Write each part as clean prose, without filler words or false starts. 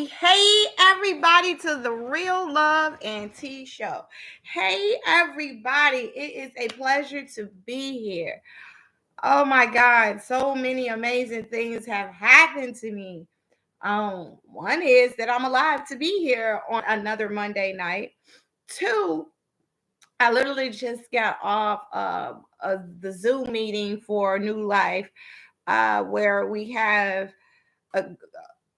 Hey, everybody, to the Real Love and Tea Show. Hey, everybody. It is a pleasure to be here. Oh my God, so many amazing things have happened to me. One is that I'm alive to be here on another Monday night. Two, I literally just got off of the Zoom meeting for New Life, where we have a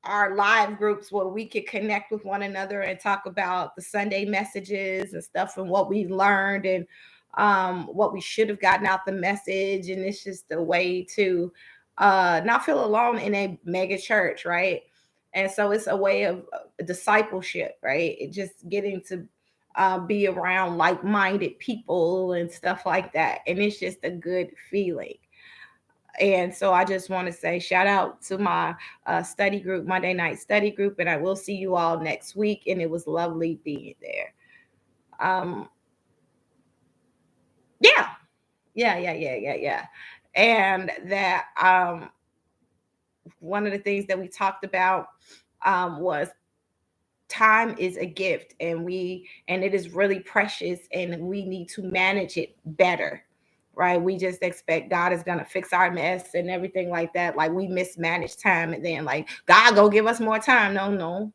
our live groups where we could connect with one another and talk about the Sunday messages and stuff and what we learned and what we should have gotten out the message. And it's just a way to not feel alone in a mega church, right? And so it's a way of discipleship, right? It just getting to be around like minded people and stuff like that. And it's just a good feeling. And so I just want to say shout out to my study group, Monday night study group, and I will see you all next week. And it was lovely being there. Um, yeah, yeah. And that one of the things that we talked about was time is a gift, and it is really precious, and we need to manage it better, right? We just expect God is gonna fix our mess and everything like that. Like we mismanage time, and then like God go give us more time. No,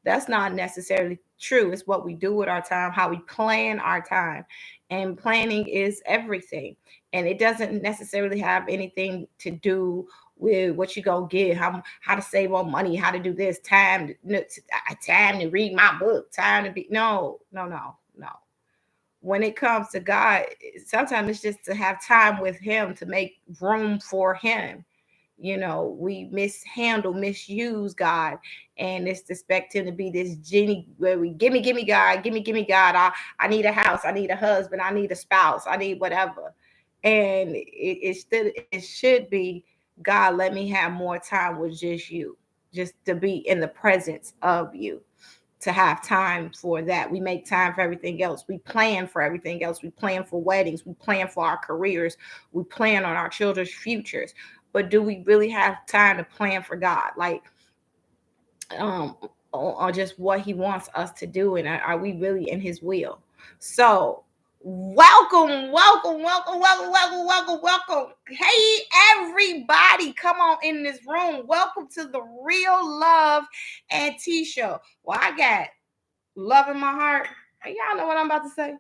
that's not necessarily true. It's what we do with our time, how we plan our time. And planning is everything. And it doesn't necessarily have anything to do with what you go get, how to save on money, how to do this, time to read my book, time to be no. When it comes to God, sometimes it's just to have time with Him, to make room for Him. We misuse God, and it's expect Him to be this genie where we give me God, give me God. I need a house, I need a husband, I need a spouse, I need whatever. And it should be, God, let me have more time with just you, just to be in the presence of you, to have time for that. We make time for everything else. We plan for everything else. We plan for weddings. We plan for our careers. We plan on our children's futures. But do we really have time to plan for God? Like, um, on just what He wants us to do, and are we really in His will? So, welcome. Hey, everybody, come on in this room. Welcome to the Real Love and Tea Show. Well, I got love in my heart. And y'all know what I'm about to say.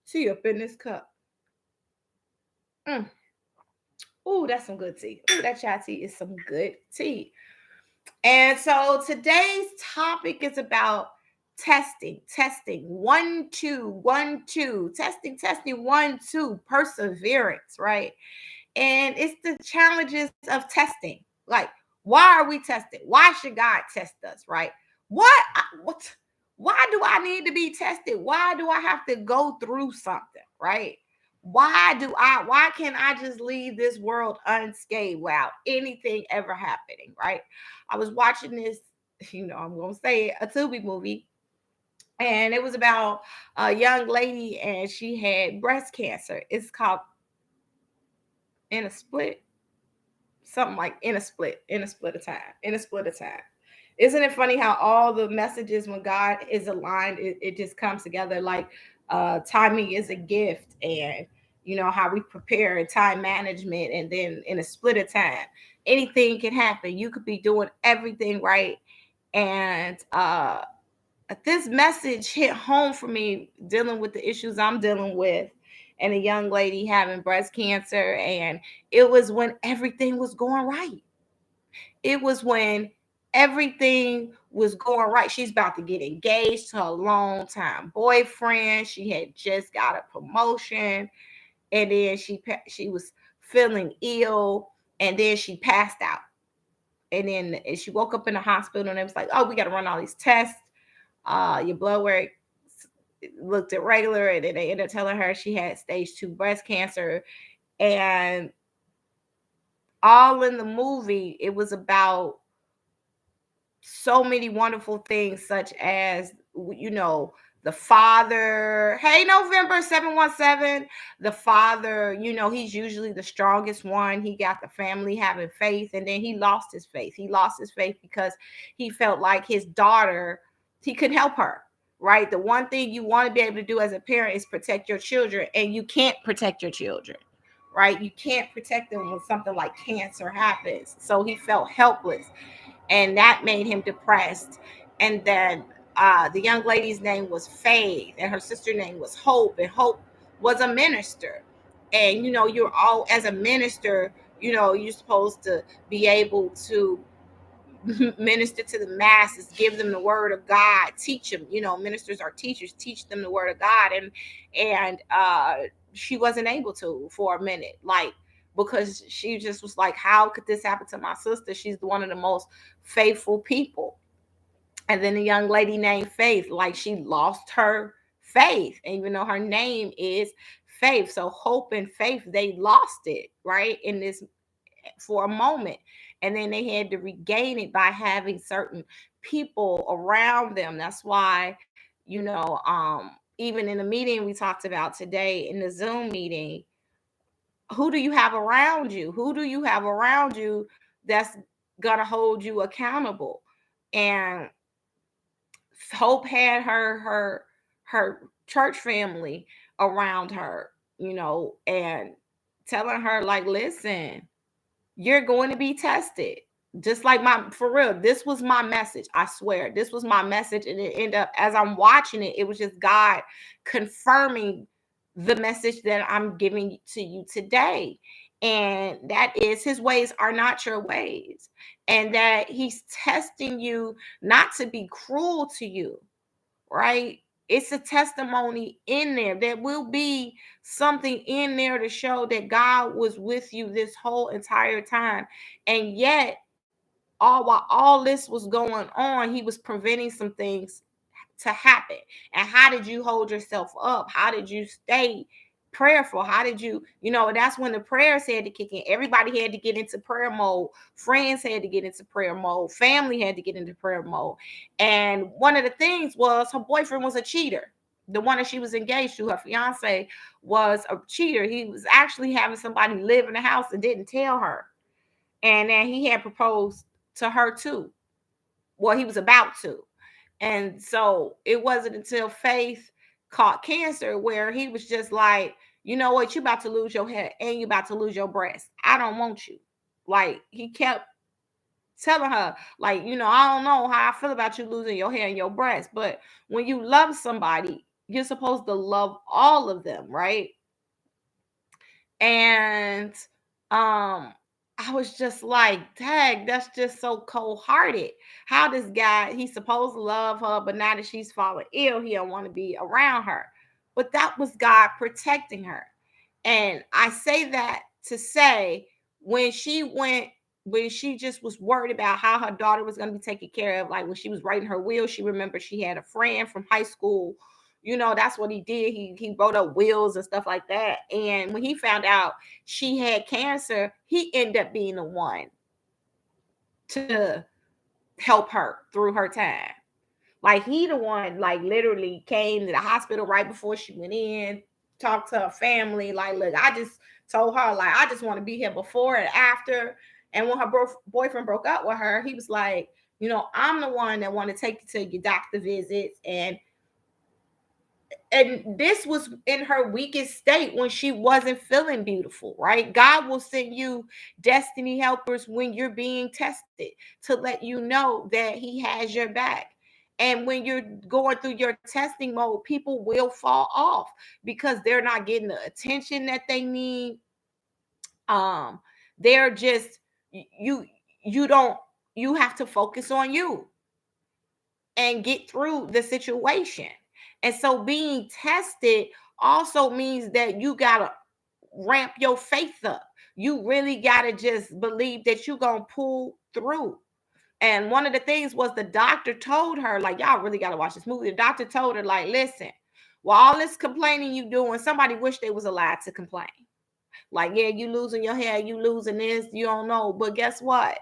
Tea up in this cup. Mm. Ooh, that's some good tea. Ooh, that chai tea is some good tea. And so today's topic is about testing. 1, 2, 1, 2, testing, 1, 2, perseverance, right? And it's the challenges of testing. Like, why are we tested? Why should God test us, right? What why do I need to be tested? Why do I have to go through something, right? Why can't I just leave this world unscathed without anything ever happening, right? I was watching this, I'm gonna say it, a Tubi movie, and it was about a young lady, and she had breast cancer. It's called In a Split, something like in a split of time. Isn't it funny how all the messages, when God is aligned, it just comes together? Like, timing is a gift, and how we prepare and time management, and then in a split of time, anything can happen. You could be doing everything right, and this message hit home for me, dealing with the issues I'm dealing with, and a young lady having breast cancer. And it was when everything was going right. It was when everything was going right. She's about to get engaged to a long time boyfriend. She had just got a promotion, and then she was feeling ill, and then she passed out. And then she woke up in the hospital, and it was like, oh, we got to run all these tests. Your blood work looked irregular, and then they ended up telling her she had stage 2 breast cancer. And all in the movie, it was about so many wonderful things, such as the father, hey, November 717, the father, he's usually the strongest one. He got the family having faith, and then he lost his faith. He lost his faith because he felt like his daughter, he could help her, right? The one thing you want to be able to do as a parent is protect your children, and you can't protect your children, right? You can't protect them when something like cancer happens. So he felt helpless, and that made him depressed. And then the young lady's name was Faith, and her sister's name was Hope, and Hope was a minister. And you're all, as a minister, you're supposed to be able to minister to the masses, give them the word of God, teach them. Ministers are teachers, teach them the word of God. And she wasn't able to for a minute, like, because she just was like, how could this happen to my sister? She's one of the most faithful people. And then a young lady named Faith, like, she lost her faith, even though her name is Faith. So Hope and Faith, they lost it, right, in this, for a moment. And then they had to regain it by having certain people around them. That's why, even in the meeting we talked about today, in the Zoom meeting, who do you have around you? Who do you have around you that's gonna hold you accountable? And Hope had her church family around her, and telling her, like, listen, you're going to be tested. Just like, for real, this was my message. I swear, this was my message. And it ended up, as I'm watching it, it was just God confirming the message that I'm giving to you today. And that is, his ways are not your ways. And that he's testing you not to be cruel to you, right? It's a testimony in there. There will be something in there to show that God was with you this whole entire time. And yet, while all this was going on, he was preventing some things to happen. And how did you hold yourself up? How did you stay prayerful? How did you, that's when the prayers had to kick in. Everybody had to get into prayer mode. Friends had to get into prayer mode. Family had to get into prayer mode. And one of the things was, her boyfriend was a cheater. The one that she was engaged to, her fiance, was a cheater. He was actually having somebody live in the house and didn't tell her. And then he had proposed to her too. Well, he was about to. And so it wasn't until Faith caught cancer where he was just like, you know what, you about to lose your hair and you about to lose your breast. I don't want you. Like, he kept telling her, like, I don't know how I feel about you losing your hair and your breast, but when you love somebody, you're supposed to love all of them, right? And I was just like, dang, that's just so cold-hearted. How this guy, he's supposed to love her, but now that she's fallen ill, he don't want to be around her. But that was God protecting her. And I say that to say, when she just was worried about how her daughter was going to be taken care of, like when she was writing her will, she remembered she had a friend from high school. That's what he did. He wrote up wills and stuff like that. And when he found out she had cancer, he ended up being the one to help her through her time. Like, he the one, like, literally came to the hospital right before she went in, talked to her family, like, look, I just told her, like, I just want to be here before and after. And when her boyfriend broke up with her, he was like, I'm the one that want to take you to your doctor visits. And this was in her weakest state, when she wasn't feeling beautiful, right? God will send you destiny helpers when you're being tested, to let you know that he has your back. And when you're going through your testing mode, people will fall off because they're not getting the attention that they need. They're just, you don't, you have to focus on you and get through the situation. And so being tested also means that you got to ramp your faith up. You really got to just believe that you're going to pull through. And one of the things was, the doctor told her, like, y'all really got to watch this movie. The doctor told her, like, listen, while all this complaining you doing, somebody wish they was allowed to complain. Like, yeah, you losing your hair, you losing this, you don't know. But guess what?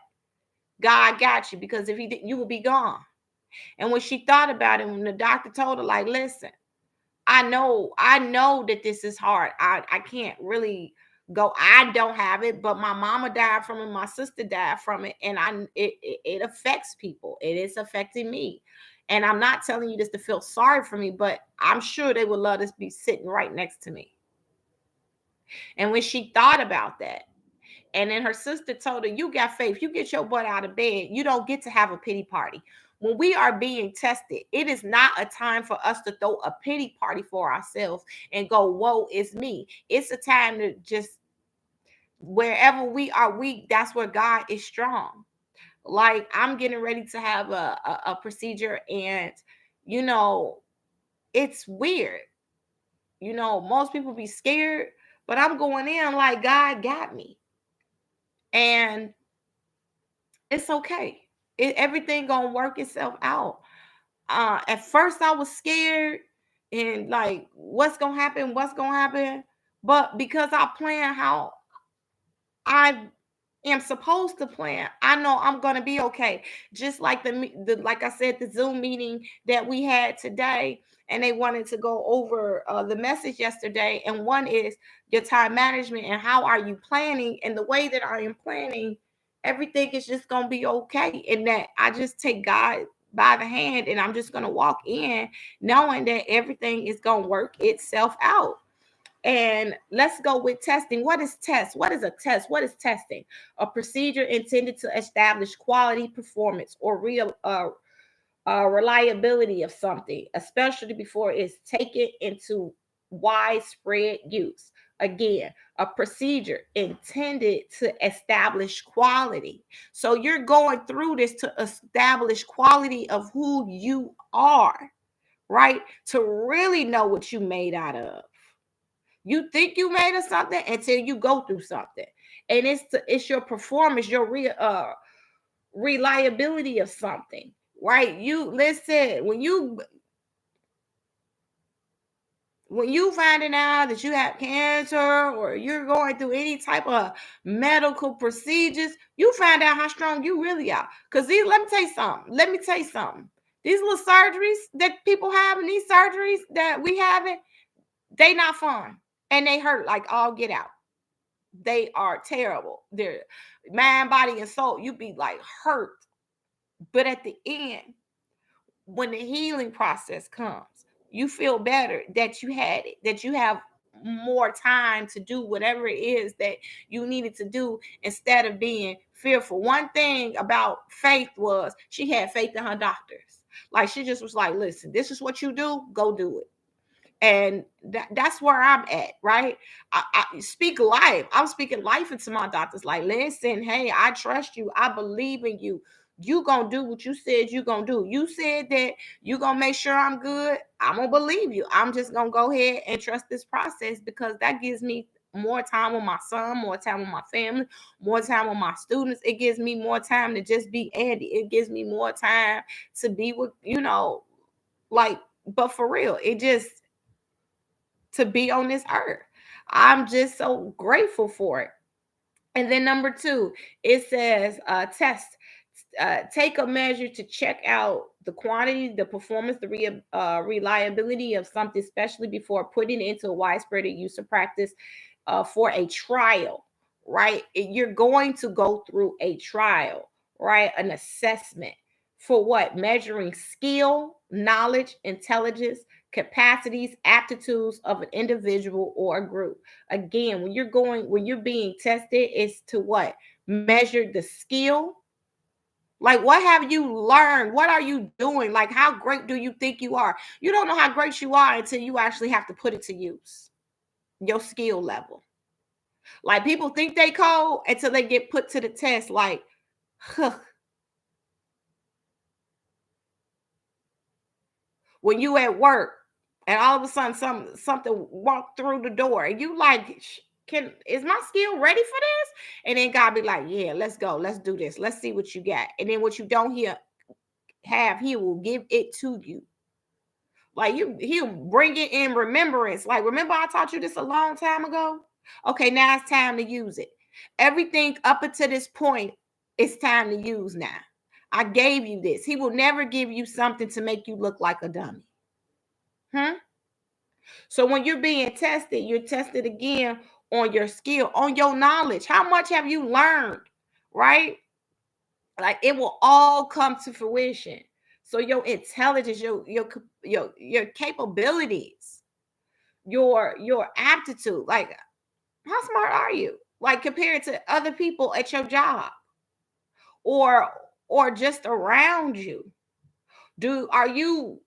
God got you, because if he didn't, you would be gone. And when she thought about it, when the doctor told her, like, listen, I know that this is hard. I can't really go. I don't have it, but my mama died from it, my sister died from it, and it affects people. It is affecting me. And I'm not telling you this to feel sorry for me, but I'm sure they would love to be sitting right next to me. And when she thought about that, and then her sister told her, you got faith. You get your butt out of bed. You don't get to have a pity party. When we are being tested, it is not a time for us to throw a pity party for ourselves and go, whoa, it's me. It's a time to just, wherever we are weak, that's where God is strong. Like, I'm getting ready to have a procedure, and, you know, it's weird. You know, most people be scared, but I'm going in like God got me. And it's okay. Everything gonna work itself out. At first I was scared and like, what's gonna happen? What's gonna happen? But because I plan how I am supposed to plan, I know I'm gonna be okay. Just like the like I said, the Zoom meeting that we had today, and they wanted to go over the message yesterday. And one is your time management and how are you planning. And the way that I am planning, everything is just gonna be okay. And that I just take God by the hand, and I'm just gonna walk in knowing that everything is gonna work itself out. And let's go with testing. What is test? What is a test? What is testing? A procedure intended to establish quality, performance, or real reliability of something, especially before it's taken into widespread use. Again, a procedure intended to establish quality. So you're going through this to establish quality of who you are, right? To really know what you made out of. You think you made of something until you go through something, and it's your performance, your reliability of something, right? You listen, when you finding out that you have cancer or you're going through any type of medical procedures, you find out how strong you really are. Because let me tell you something. Let me tell you something. These little surgeries that people have, and these surgeries that we having, they not fun, and they hurt like all get out. They are terrible. They're mind, body, and soul. You be like hurt. But at the end, when the healing process comes, you feel better that you had it, that you have more time to do whatever it is that you needed to do instead of being fearful. One thing about Faith was she had faith in her doctors. Like, she just was like, listen, this is what you do, go do it. And that's where I'm at, right? I speak life. I'm speaking life into my doctors. Like, listen, hey, I trust you. I believe in you. You gonna do what you said you gonna do. You said that you gonna make sure I'm good. I'm gonna believe you. I'm just gonna go ahead and trust this process, because that gives me more time with my son, more time with my family, more time with my students. It gives me more time to just be Andy. It gives me more time to be with, like, but for real, it just to be on this earth. I'm just so grateful for it. And then number two, it says test. Take a measure to check out the quantity, the performance, the reliability of something, especially before putting it into a widespread use of practice for a trial, right? You're going to go through a trial, right? An assessment for what? Measuring skill, knowledge, intelligence, capacities, aptitudes of an individual or a group. Again, when you're being tested, it's to what? Measure the skill. Like, what have you learned? What are you doing? Like, how great do you think you are? You don't know how great you are until you actually have to put it to use. Your skill level. Like, people think they cold until they get put to the test. Like, huh. When you at work and all of a sudden something walked through the door and you like, is my skill ready for this? And then God be like, yeah, let's go, let's do this, let's see what you got. And then what you don't have, he will give it to you. Like, he'll bring it in remembrance. Like, remember I taught you this a long time ago? Okay, now it's time to use it. Everything up until this point, it's time to use now. I gave you this. He will never give you something to make you look like a dummy. So when you're being tested, you're tested again on your skill, on your knowledge. How much have you learned? Right? Like it will all come to fruition. So your intelligence, your capabilities, your aptitude, like how smart are you? Like compared to other people at your job or just around you. Are you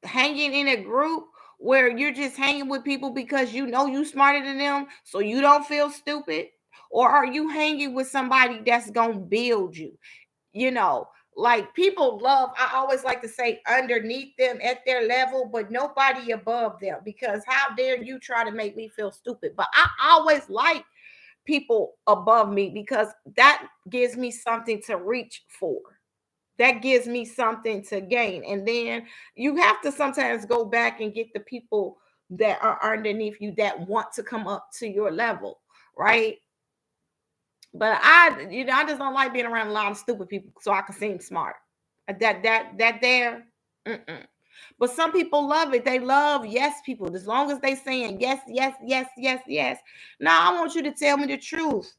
hanging in a group where you're just hanging with people because you know you smarter than them so you don't feel stupid? Or are you hanging with somebody that's gonna build you? You know, like people love, I always like to say underneath them at their level, but nobody above them, because how dare you try to make me feel stupid? But I always like people above me because that gives me something to reach for. That gives me something to gain. And then you have to sometimes go back and get the people that are underneath you that want to come up to your level, right? But I just don't like being around a lot of stupid people so I can seem smart. That there. Mm-mm. But some people love it. They love yes people. As long as they saying yes, yes, yes, yes, yes. Now I want you to tell me the truth.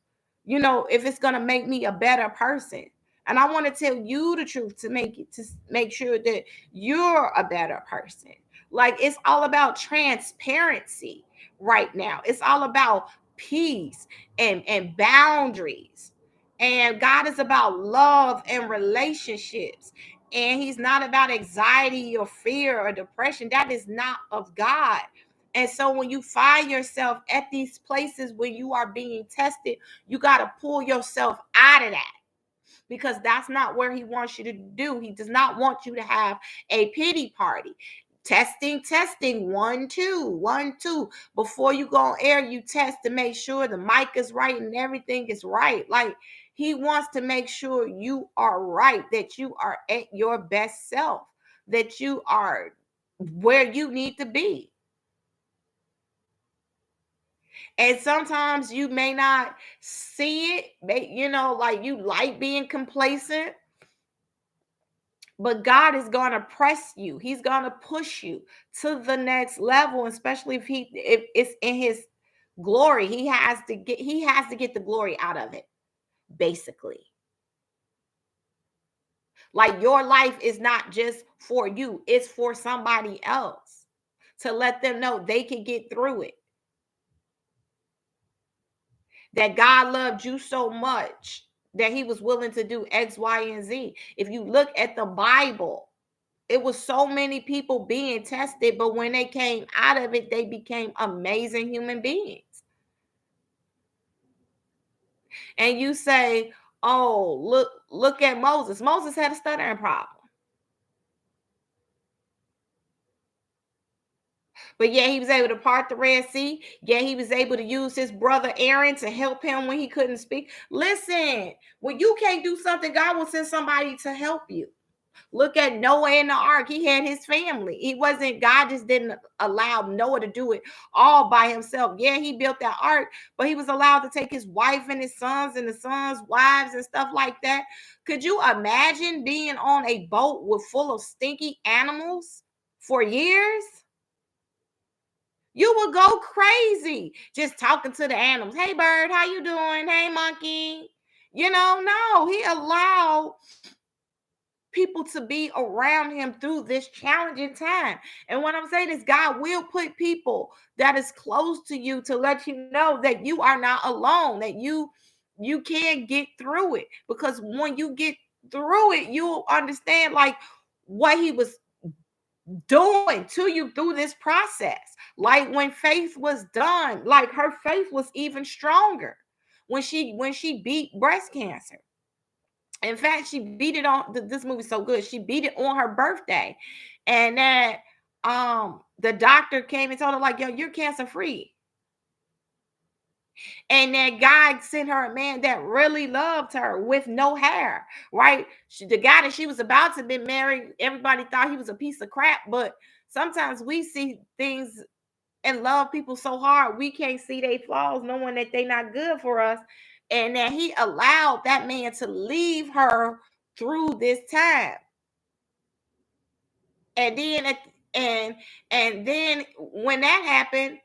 If it's gonna make me a better person. And I want to tell you the truth to make sure that you're a better person. Like it's all about transparency right now. It's all about peace and boundaries. And God is about love and relationships. And he's not about anxiety or fear or depression. That is not of God. And so when you find yourself at these places where you are being tested, you got to pull yourself out of that, because that's not where he wants you to do. He does not want you to have a pity party. Testing, 1 2 1 2. Before you go on air, you test to make sure the mic is right and everything is right. Like he wants to make sure you are right, that you are at your best self, that you are where you need to be. And sometimes you may not see it, like you like being complacent. But God is going to press you. He's going to push you to the next level, especially if it's in his glory. He has to get the glory out of it, basically. Like your life is not just for you, it's for somebody else, to let them know they can get through it. That God loved you so much that he was willing to do X, Y, and Z. If you look at the Bible, it was so many people being tested, but when they came out of it, they became amazing human beings. And you say, oh, look at Moses. Moses had a stuttering problem. But yeah, he was able to part the Red Sea. Yeah, he was able to use his brother Aaron to help him when he couldn't speak. Listen, when you can't do something, God will send somebody to help you. Look at Noah in the ark. He had his family. God just didn't allow Noah to do it all by himself. Yeah, he built that ark, but he was allowed to take his wife and his sons and the sons' wives and stuff like that. Could you imagine being on a boat with full of stinky animals for years? You would go crazy just talking to the animals. Hey, bird, how you doing? Hey, monkey. No, he allowed people to be around him through this challenging time. And what I'm saying is God will put people that is close to you to let you know that you are not alone, that you can get through it. Because when you get through it, you'll understand like what he was doing to you through this process. Like when Faith was done, like her faith was even stronger when she beat breast cancer. In fact, she beat it on this movie's so good. She beat it on her birthday. And that the doctor came and told her, like, yo, you're cancer free. And that God sent her a man that really loved her with no hair, right? The guy that she was about to be married, everybody thought he was a piece of crap. But sometimes we see things and love people so hard we can't see their flaws, knowing that they're not good for us, and that he allowed that man to leave her through this time. And then and then when that happened,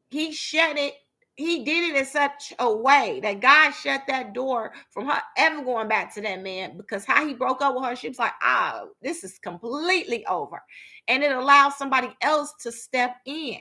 he shut it. He did it in such a way that God shut that door from her ever going back to that man, because how he broke up with her, she was like, oh, this is completely over. And it allowed somebody else to step in,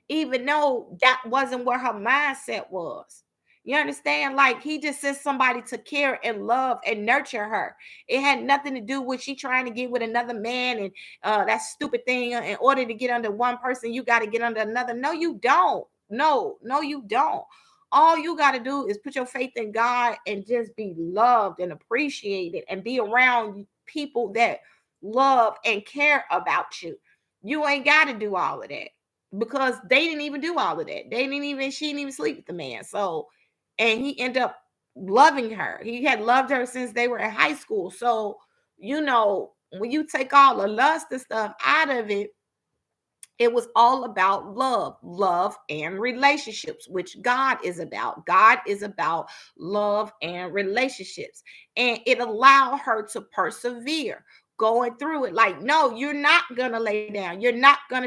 even though that wasn't where her mindset was. You understand? Like, he just sent somebody to care and love and nurture her. It had nothing to do with she trying to get with another man and that stupid thing. In order to get under one person, you got to get under another. No, you don't. No, you don't. All you got to do is put your faith in God and just be loved and appreciated and be around people that love and care about you. You ain't got to do all of that, because they didn't even do all of that. She didn't even sleep with the man. So, and he ended up loving her. He had loved her since they were in high school. So, when you take all the lust and stuff out of it, it was all about love and relationships, which God is about. God is about love and relationships. And it allowed her to persevere going through it. Like, no, you're not gonna lay down. You're not gonna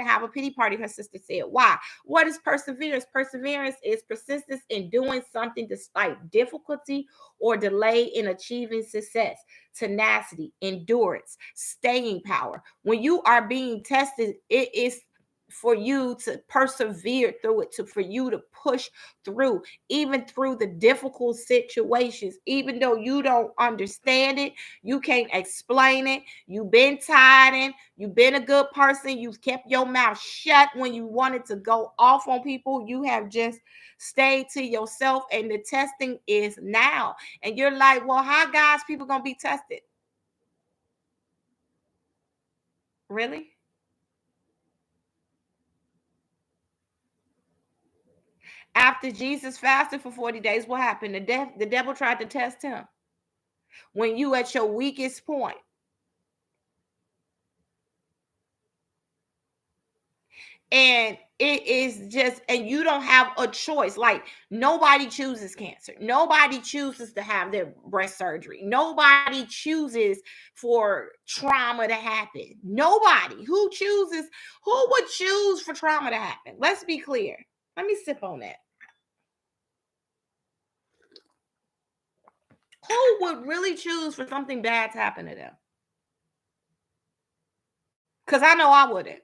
have a pity party. Her sister said. Why? What is perseverance? Perseverance is persistence in doing something despite difficulty or delay in achieving success. Tenacity, endurance, staying power. When you are being tested, it is for you to persevere through it, for you to push through, even through the difficult situations, even though you don't understand it, you can't explain it, you've been tithing, you've been a good person, you've kept your mouth shut when you wanted to go off on people, you have just stayed to yourself, and the testing is now. And you're like, well, how God's people gonna be tested? Really? After Jesus fasted for 40 days, what happened? The devil tried to test him. When you at your weakest point. And it is just, and you don't have a choice. Like, nobody chooses cancer. Nobody chooses to have their breast surgery. Nobody chooses for trauma to happen. Nobody. Who would choose for trauma to happen? Let's be clear. Let me sip on that. Who would really choose for something bad to happen to them? Because I know I wouldn't.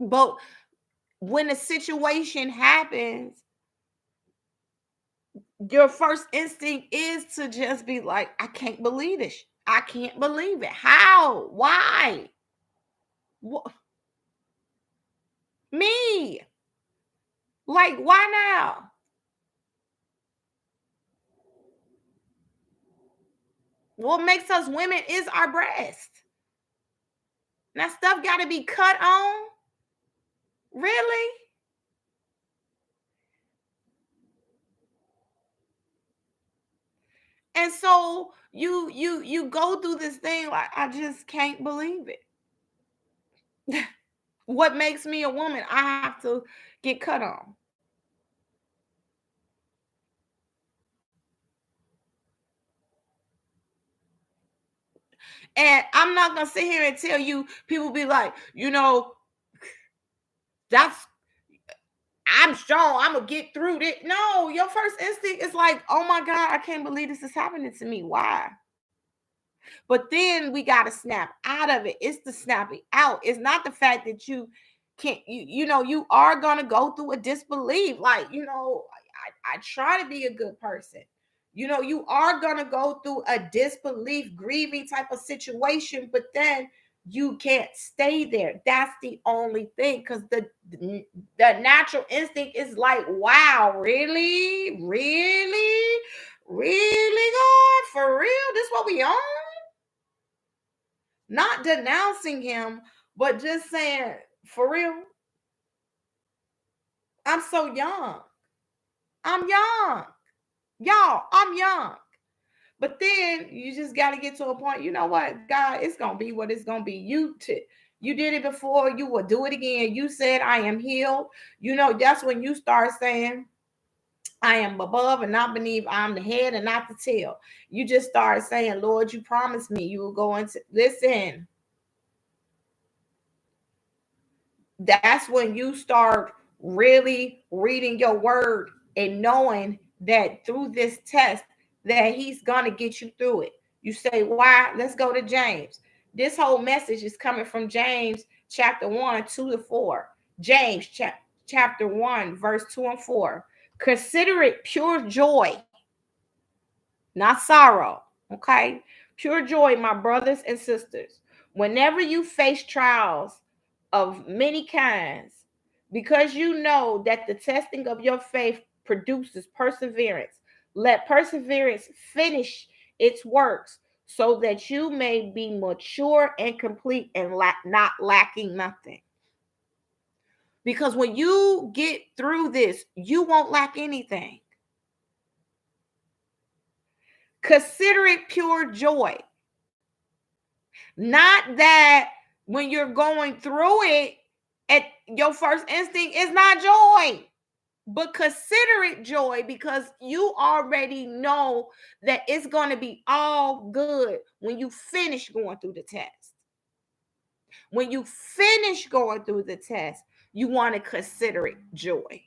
But when a situation happens, your first instinct is to just be like, I can't believe this. I can't believe it. How? Why? What? Me? Like, why now? What makes us women is our breast. That stuff got to be cut on? Really? And so you go through this thing like, I just can't believe it. What makes me a woman? I have to get cut on. And I'm not gonna sit here and tell you, people be like, that's I'm strong, I'm gonna get through this. No, your first instinct is like, oh my God, I can't believe this is happening to me. Why? But then we gotta snap out of it. It's the snapping out. It's not the fact that you can't, you are gonna go through a disbelief. Like, I try to be a good person. You are gonna go through a disbelief, grieving type of situation, but then you can't stay there. That's the only thing. Because the natural instinct is like, wow, really? Really? Really, God? For real? This what we on? Not denouncing him, but just saying, for real, I'm so young. I'm young. Y'all, I'm young. But then you just got to get to a point, you know what, God, it's going to be what it's going to be. You did it before, you will do it again. You said, I am healed. That's when you start saying, I am above and not beneath. I'm the head and not the tail. You just start saying, Lord, you promised me you will go into, listen. That's when you start really reading your word and knowing that through this test that he's going to get you through it. You say, why? Let's go to James. This whole message is coming from James chapter 1, 2 to 4. James chapter 1, verse 2 and 4. Consider it pure joy, not sorrow. Okay? Pure joy, my brothers and sisters. Whenever you face trials of many kinds, because you know that the testing of your faith produces perseverance. Let perseverance finish its works so that you may be mature and complete and not lacking nothing. Because when you get through this, you won't lack anything. Consider it pure joy. Not that when you're going through it, at your first instinct is not joy, but consider it joy because you already know that it's going to be all good when you finish going through the test. When you finish going through the test, you want to consider it joy.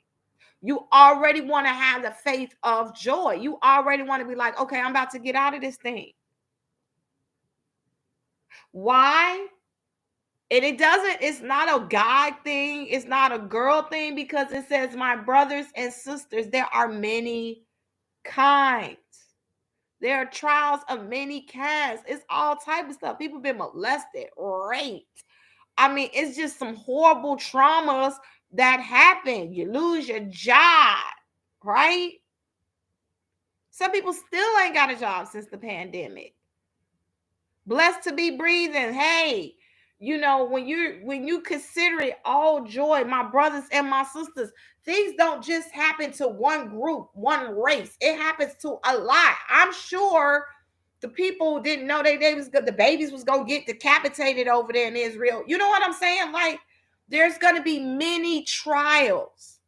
You already want to have the faith of joy. You already want to be like, okay, I'm about to get out of this thing. Why? And it's not a guy thing, it's not a girl thing, because it says, my brothers and sisters, there are many kinds. There are trials of many kinds. It's all type of stuff. People been molested, raped. I mean, it's just some horrible traumas that happen. You lose your job, right? Some people still ain't got a job since the pandemic. Blessed to be breathing. Hey, when you consider it all joy, my brothers and my sisters, things don't just happen to one group, one race. It happens to a lot. I'm sure the people didn't know the babies was gonna get decapitated over there in Israel. You know what I'm saying? Like, there's gonna be many trials,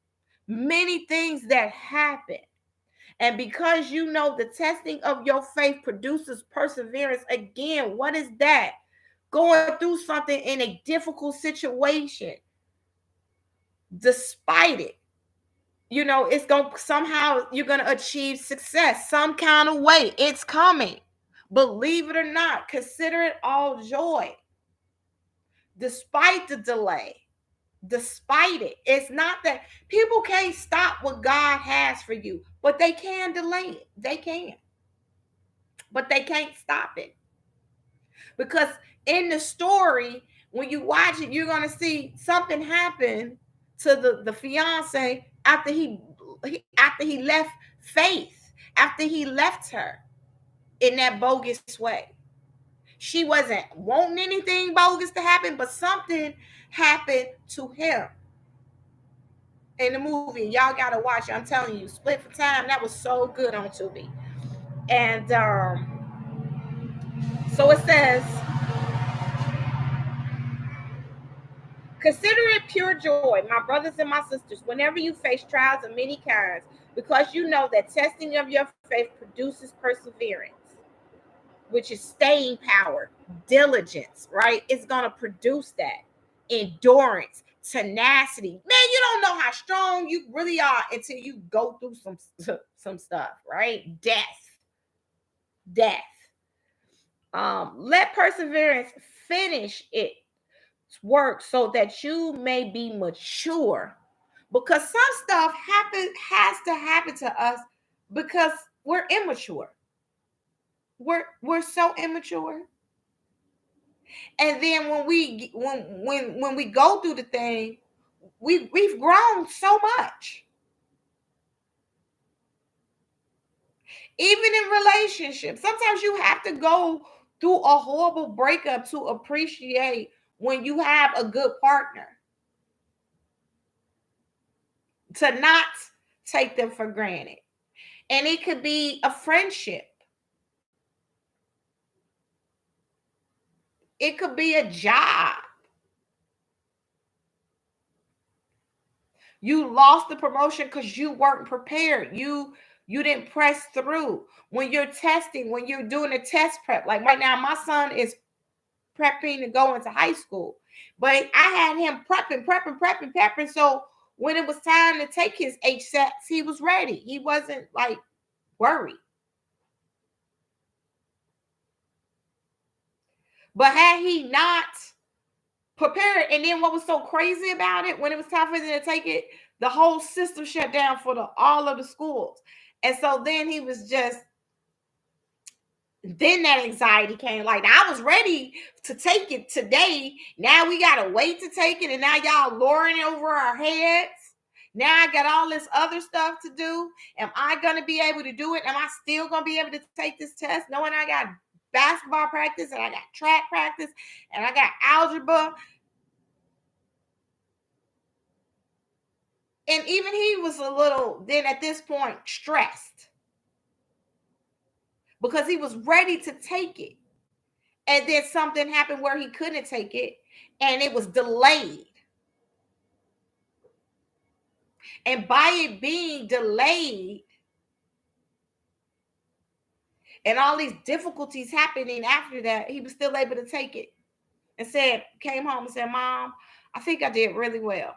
many things that happen. And because you know the testing of your faith produces perseverance. Again, what is that? Going through something in a difficult situation, despite it, it's going to somehow you're going to achieve success some kind of way. It's coming. Believe it or not, consider it all joy. Despite the delay, despite it. It's not that people can't stop what God has for you, but they can delay it. They can. But they can't stop it. Because in the story, when you watch it, you're going to see something happen to the fiance after he left Faith, after he left her in that bogus way. She wasn't wanting anything bogus to happen, but something happened to him in the movie. Y'all got to watch it. I'm telling you, Split for Time, that was so good on Tubi. And so it says, consider it pure joy, my brothers and my sisters, whenever you face trials of many kinds, because you know that testing of your faith produces perseverance, which is staying power, diligence, right? It's going to produce that. Endurance, tenacity. Man, you don't know how strong you really are until you go through some stuff, right? Death. Let perseverance finish its work so that you may be mature, because some stuff has to happen to us because we're immature. We're so immature. And then when we go through the thing, we've grown so much. Even in relationships, sometimes you have to go through a horrible breakup to appreciate when you have a good partner, to not take them for granted. And it could be a friendship. It could be a job. You lost the promotion because you weren't prepared. You didn't press through. When you're testing, when you're doing a test prep, like right now, my son is prepping to go into high school. But I had him prepping. So when it was time to take his HSATs, he was ready. He wasn't like worried. But had he not prepared, and then what was so crazy about it, when it was time for him to take it, the whole system shut down for all of the schools. And so then he was just, then that anxiety came. Like, I was ready to take it today. Now we gotta wait to take it, and now y'all lowering it over our heads. Now I got all this other stuff to do. Am I gonna be able to do it? Am I still gonna be able to take this test, knowing I got basketball practice and I got track practice and I got algebra? And even he was a little, then at this point, stressed because he was ready to take it. And then something happened where he couldn't take it, and it was delayed. And by it being delayed and all these difficulties happening after that, he was still able to take it and came home and said, Mom, I think I did really well.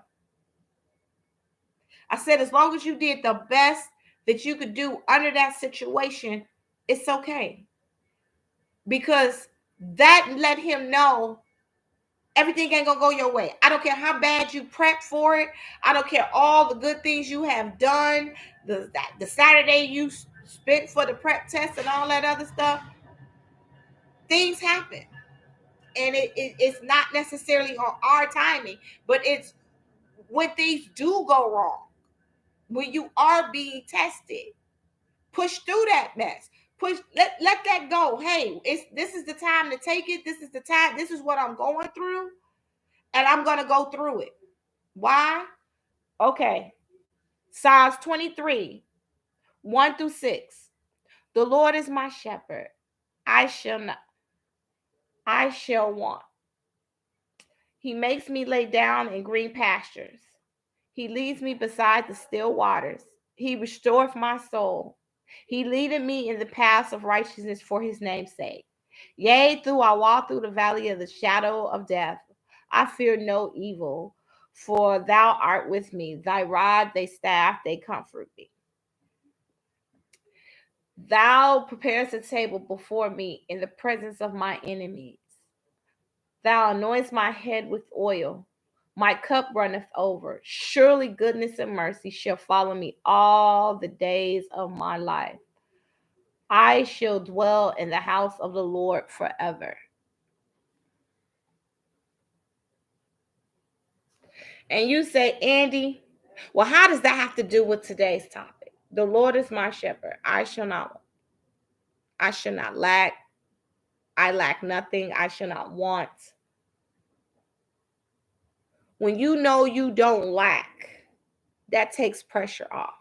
I said, as long as you did the best that you could do under that situation, it's okay. Because that let him know everything ain't gonna go your way. I don't care how bad you prep for it. I don't care all the good things you have done, the Saturday you spent for the prep test and all that other stuff. Things happen. And it's not necessarily on our timing, but it's when things do go wrong, when you are being tested, push through that mess. Let that go. Hey, this is the time to take it. This is the time. This is what I'm going through, and I'm gonna go through it. Why? Okay. Psalms 23, 1-6. The Lord is my shepherd. I shall want. He makes me lay down in green pastures. He leads me beside the still waters. He restoreth my soul. He leadeth me in the paths of righteousness for his name's sake. Yea, though I walk through the valley of the shadow of death, I fear no evil, for thou art with me. Thy rod, thy staff, they comfort me. Thou preparest a table before me in the presence of my enemies. Thou anointest my head with oil. My cup runneth over. Surely goodness and mercy shall follow me all the days of my life. I shall dwell in the house of the Lord forever. And you say, Andy, well, how does that have to do with today's topic? The Lord is my shepherd. I shall not lack. I lack nothing. I shall not want. When you know you don't lack, that takes pressure off.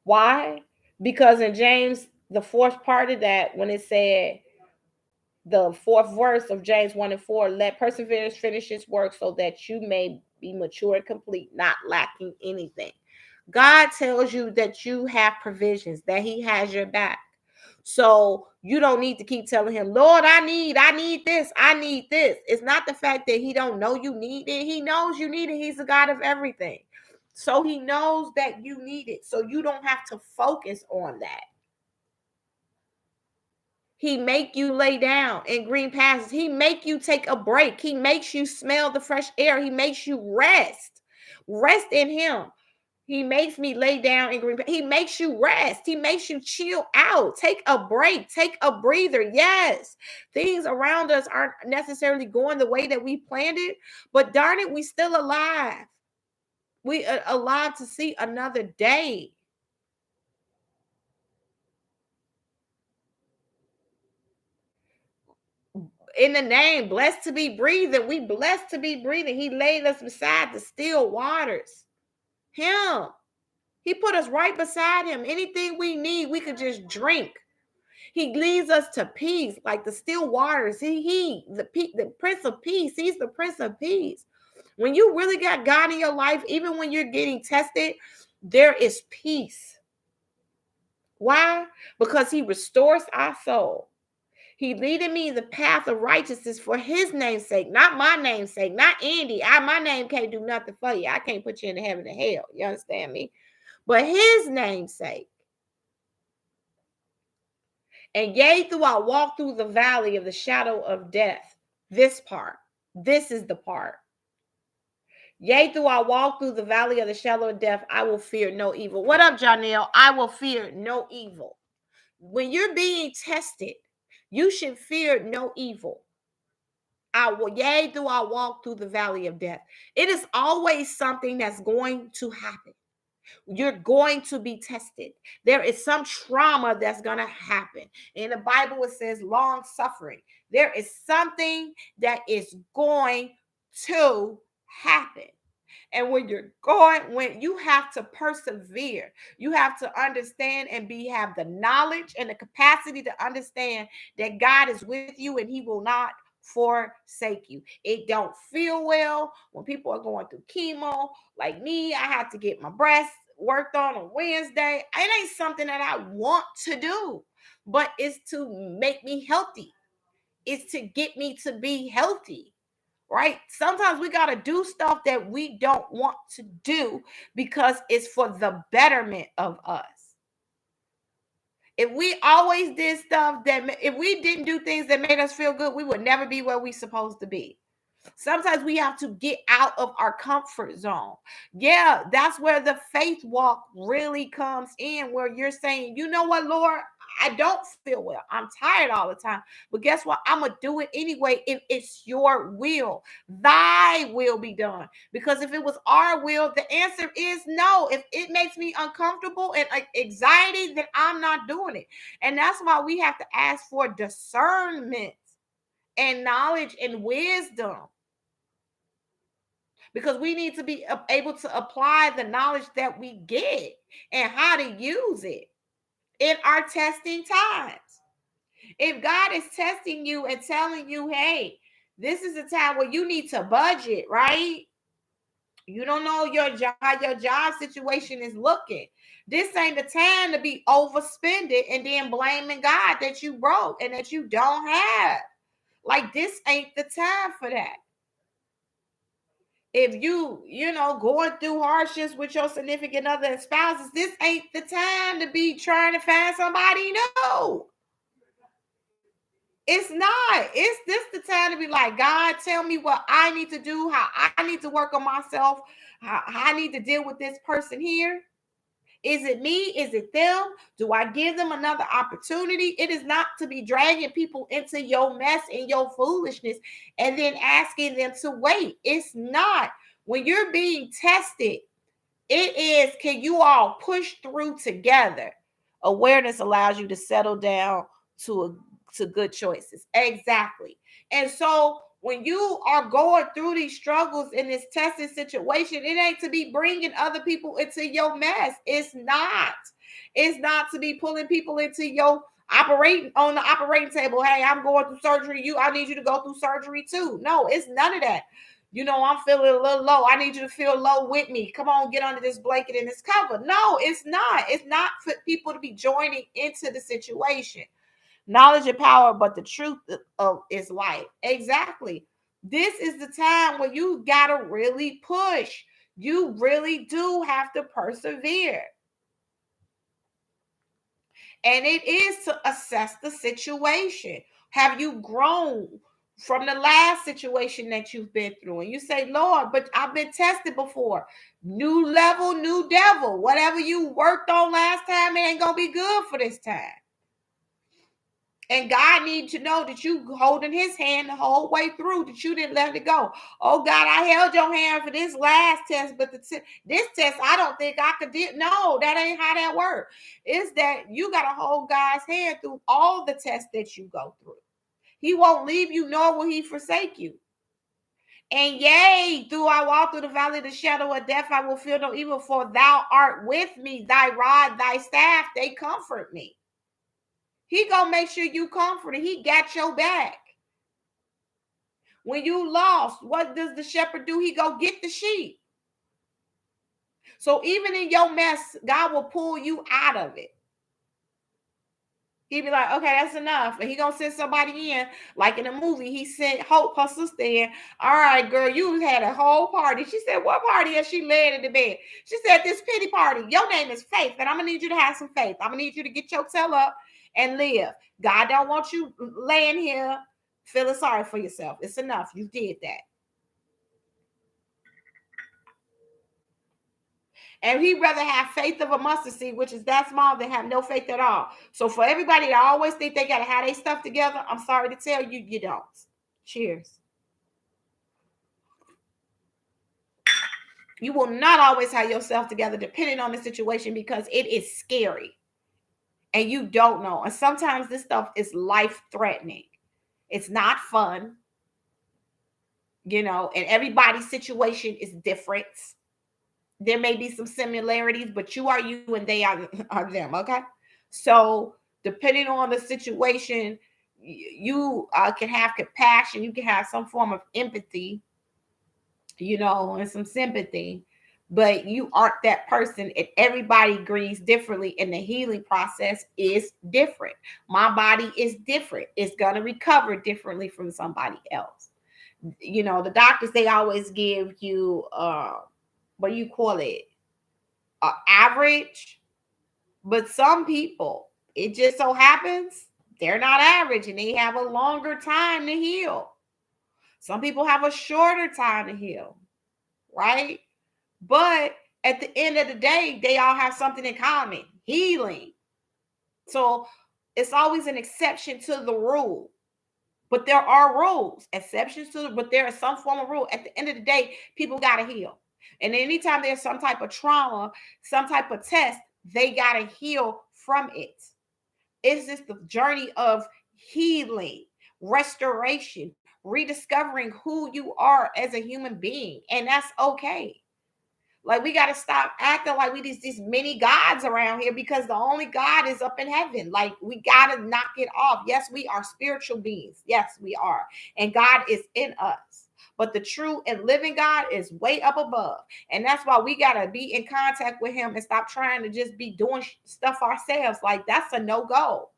Why? Because in James, the fourth part of that, when it said, the fourth verse of James 1-4, let perseverance finish its work so that you may be mature and complete, not lacking anything. God tells you that you have provisions, that he has your back. So you don't need to keep telling him, Lord, I need this. I need this. It's not the fact that he don't know you need it. He knows you need it. He's the God of everything. So he knows that you need it. So you don't have to focus on that. He make you lay down in green pastures. He make you take a break. He makes you smell the fresh air. He makes you rest. Rest in him. He makes me lay down in green. He makes you rest. He makes you chill out. Take a break. Take a breather. Yes, things around us aren't necessarily going the way that we planned it, but darn it, we still alive. We are alive to see another day. In the name, blessed to be breathing. We blessed to be breathing. He laid us beside the still waters. Him. He put us right beside him. Anything we need, we could just drink. He leads us to peace, like the still waters. The Prince of Peace. He's the Prince of Peace. When you really got God in your life, even when you're getting tested, there is peace. Why? Because he restores our soul. He leaded me in the path of righteousness for his name's sake, not my name's sake, not Andy. My name can't do nothing for you. I can't put you in heaven or hell. You understand me? But his name's sake. And yea, though I walk through the valley of the shadow of death. This part. This is the part. Yea, though I walk through the valley of the shadow of death, I will fear no evil. What up, Janelle? I will fear no evil. When you're being tested, you should fear no evil. Yea, though I walk through the valley of death. It is always something that's going to happen. You're going to be tested. There is some trauma that's going to happen. In the Bible, it says long suffering. There is something that is going to happen. And when you have to persevere, you have to understand and have the knowledge and the capacity to understand that God is with you and he will not forsake you. It don't feel well when people are going through chemo. Like me, I had to get my breasts worked on Wednesday. It ain't something that I want to do, but it's to make me healthy. It's to get me to be healthy. Right? Sometimes we got to do stuff that we don't want to do because it's for the betterment of us. If we always did stuff if we didn't do things that made us feel good, we would never be where we're supposed to be. Sometimes we have to get out of our comfort zone. Yeah, that's where the faith walk really comes in, where you're saying, you know what, Lord, I don't feel well. I'm tired all the time. But guess what? I'm going to do it anyway if it's your will. Thy will be done. Because if it was our will, the answer is no. If it makes me uncomfortable and anxiety, then I'm not doing it. And that's why we have to ask for discernment and knowledge and wisdom. Because we need to be able to apply the knowledge that we get and how to use it in our testing times. If God is testing you and telling you, hey, this is a time where you need to budget, right? You don't know your job situation is looking. This ain't the time to be overspending and then blaming God that you broke and that you don't have. Like, this ain't the time for that. If you going through hardships with your significant other and spouses, this ain't the time to be trying to find somebody new. It's not. It's this the time to be like, God, tell me what I need to do, how I need to work on myself, how I need to deal with this person here. Is it me? Is it them? Do I give them another opportunity? It is not to be dragging people into your mess and your foolishness and then asking them to wait. It's not. When you're being tested, it is, can you all push through together? Awareness allows you to settle down to good choices. Exactly. And so when you are going through these struggles in this testing situation, it ain't to be bringing other people into your mess. It's not. It's not to be pulling people into your operating on the operating table. Hey, I'm going through surgery. I need you to go through surgery too. No, it's none of that. I'm feeling a little low. I need you to feel low with me. Come on, get under this blanket and this cover. No, it's not. It's not for people to be joining into the situation. Knowledge and power, but the truth of is life. Exactly. This is the time where you gotta really push. You really do have to persevere. And it is to assess the situation. Have you grown from the last situation that you've been through? And you say, Lord, but I've been tested before. New level, new devil. Whatever you worked on last time, it ain't gonna be good for this time. And God needs to know that you holding his hand the whole way through, that you didn't let it go. Oh, God, I held your hand for this last test, but this test, I don't think I could do. No, that ain't how that works. It's that you got to hold God's hand through all the tests that you go through. He won't leave you, nor will he forsake you. And yea, though I walk through the valley of the shadow of death, I will fear no evil, for thou art with me. Thy rod, thy staff, they comfort me. He gonna make sure you comforted. He got your back. When you lost, what does the shepherd do? He go get the sheep. So even in your mess, God will pull you out of it. He'd be like, okay, that's enough. And he gonna send somebody in, like in the movie, he sent Hope, her sister, in. All right, girl, you had a whole party. She said, what party? And she laid in the bed. She said, this pity party. Your name is Faith, and I'm gonna need you to have some faith. I'm gonna need you to get your tail up and live. God don't want you laying here feeling sorry for yourself. It's enough. You did that. And he'd rather have faith of a mustard seed, which is that small, than have no faith at all. So for everybody that always think they got to have their stuff together, I'm sorry to tell you, you don't. Cheers. You will not always have yourself together depending on the situation, because it is scary. And you don't know. And sometimes this stuff is life-threatening. It's not fun. You know, and everybody's situation is different. There may be some similarities, but you are you and they are them. Okay. So depending on the situation, you can have compassion. You can have some form of empathy, you know, and some sympathy, but you aren't that person. And everybody grieves differently, and the healing process is different. My body is different. It's going to recover differently from somebody else. You know, the doctors, they always give you, what do you call it? Average. But some people, it just so happens they're not average and they have a longer time to heal. Some people have a shorter time to heal, right? But at the end of the day, they all have something in common: healing. So it's always an exception to the rule. But there are rules, exceptions to, but there is some form of rule. At the end of the day, people got to heal. And anytime there's some type of trauma, some type of test, they got to heal from it. It's just the journey of healing, restoration, rediscovering who you are as a human being. And that's okay. Like, we got to stop acting like we these many gods around here, because the only God is up in heaven. Like, we got to knock it off. Yes, we are spiritual beings. Yes, we are. And God is in us. But the true and living God is way up above. And that's why we got to be in contact with him and stop trying to just be doing stuff ourselves. Like, that's a no-go.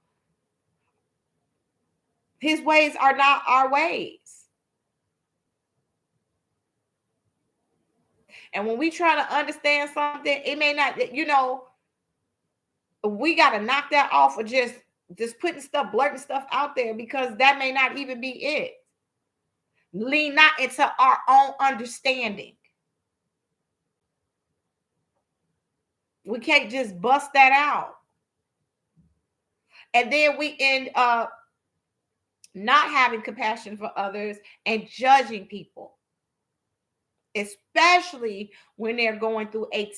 His ways are not our ways. And when we try to understand something, it may not, you know, we got to knock that off of just putting stuff, blurting stuff out there, because that may not even be it. Lean not into our own understanding. We can't just bust that out. And then we end up not having compassion for others and judging people, especially when they're going through a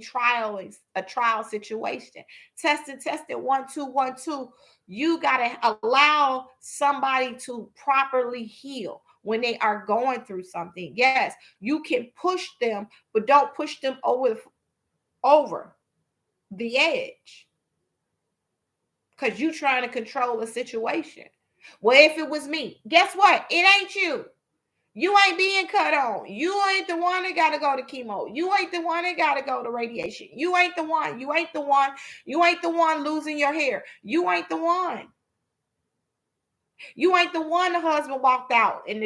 trial situation. Testing, 1 2 1 2. You got to allow somebody to properly heal when they are going through something. Yes, you can push them, but don't push them over the edge, because you're trying to control the situation. Well, if it was me, guess what? It ain't you. You ain't being cut on. You ain't the one that got to go to chemo. You ain't the one that got to go to radiation. You ain't the one. You ain't the one. You ain't the one losing your hair. You ain't the one. You ain't the one the husband walked out and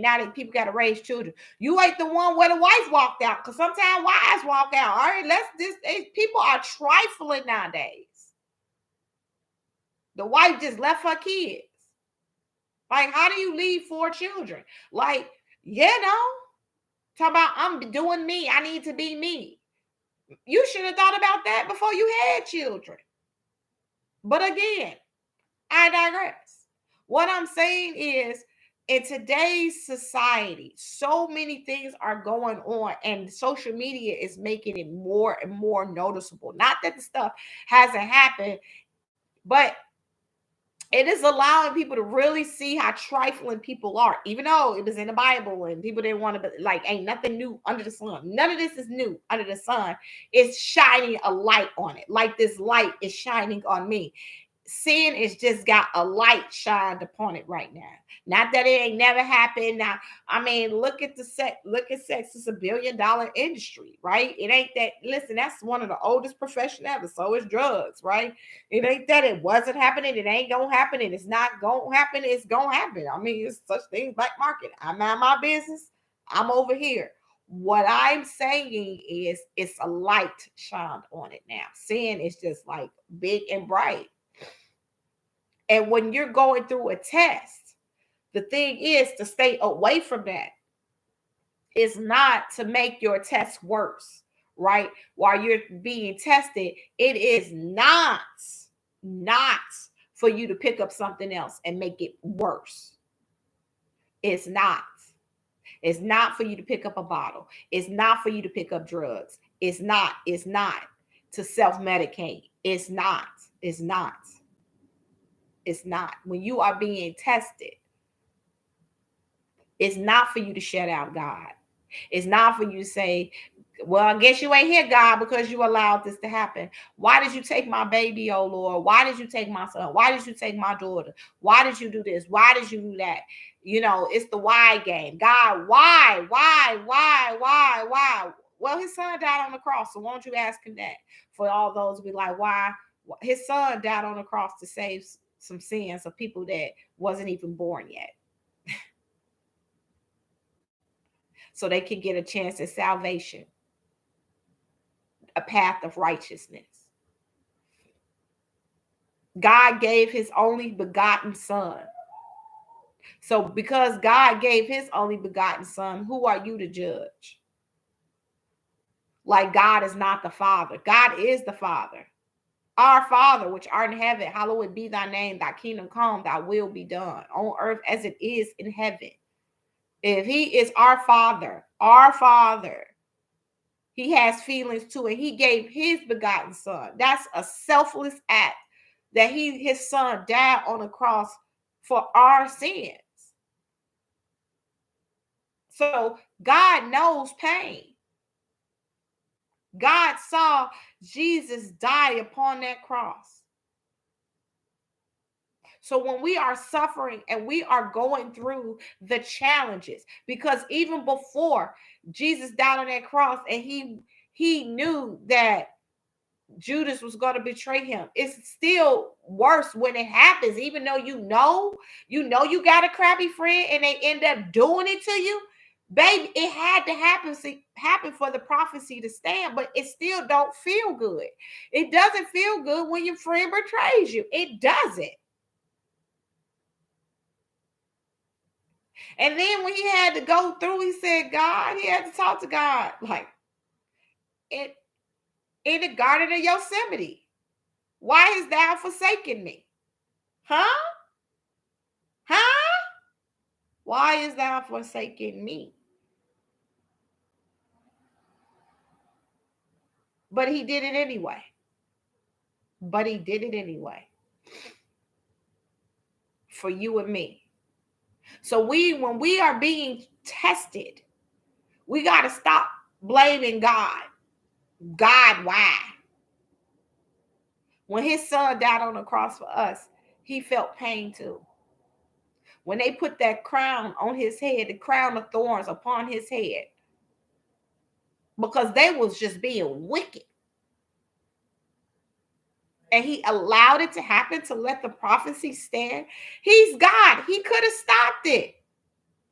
now that people got to raise children. You ain't the one where the wife walked out, because sometimes wives walk out. All right, people are trifling nowadays. The wife just left her kids. Like, how do you leave 4 children? Like, talk about, I'm doing me. I need to be me. You should have thought about that before you had children. But again, I digress. What I'm saying is, in today's society, so many things are going on, and social media is making it more and more noticeable. Not that the stuff hasn't happened, but it is allowing people to really see how trifling people are, even though it was in the Bible and people didn't want to, like, ain't nothing new under the sun. None of this is new under the sun. It's shining a light on it. Like this light is shining on me. sin is just got a light shined upon it right now. Not that it ain't never happened. Now, I mean, look at the sex. Look at sex. It's $1 billion industry, right? It ain't that. Listen, that's one of the oldest profession ever. So is drugs, right? It ain't that it wasn't happening. It ain't gonna happen. And it's not gonna happen. It's gonna happen. I mean, it's such things black market. I mind my business. I'm over here. What I'm saying is, it's a light shined on it now. Sin is just like big and bright. And when you're going through a test, the thing is to stay away from that. It's not to make your test worse, right? While you're being tested, it is not for you to pick up something else and make it worse. It's not. It's not for you to pick up a bottle. It's not for you to pick up drugs. It's not to self-medicate. It's not. When you are being tested, it's not for you to shut out God. It's not for you to say, well, I guess you ain't here, God, because you allowed this to happen. Why did you take my baby, oh Lord? Why did you take my son? Why did you take my daughter? Why did you do this? Why did you do that? You know, it's the why game. God, why? Well, his son died on the cross, so won't you ask him that? For all those be like, why? His son died on the cross to save some sins of people that wasn't even born yet. So they can get a chance at salvation, a path of righteousness. God gave his only begotten son. So because God gave his only begotten son, who are you to judge? Like God is not the Father. God is the Father. Our Father, which art in heaven, hallowed be thy name, thy kingdom come, thy will be done on earth as it is in heaven. If he is our Father, he has feelings too, and he gave his begotten son. That's a selfless act that his son died on the cross for our sins. So God knows pain. God saw Jesus die upon that cross. So when we are suffering and we are going through the challenges, because even before Jesus died on that cross and he knew that Judas was going to betray him, it's still worse when it happens. Even though you know you got a crappy friend and they end up doing it to you, baby, it had to happen for the prophecy to stand, but it still don't feel good. It doesn't feel good when your friend betrays you. It doesn't. And then when he had to go through, he said, God, he had to talk to God, like in the Garden of Yosemite. Why hast thou forsaken me? Huh? Why is thou forsaking me? But he did it anyway. For you and me. So when we are being tested, we got to stop blaming God. God, why? When his son died on the cross for us, he felt pain too. When they put that crown on his head, the crown of thorns upon his head, because they was just being wicked. And he allowed it to happen to let the prophecy stand. He's God. He could have stopped it.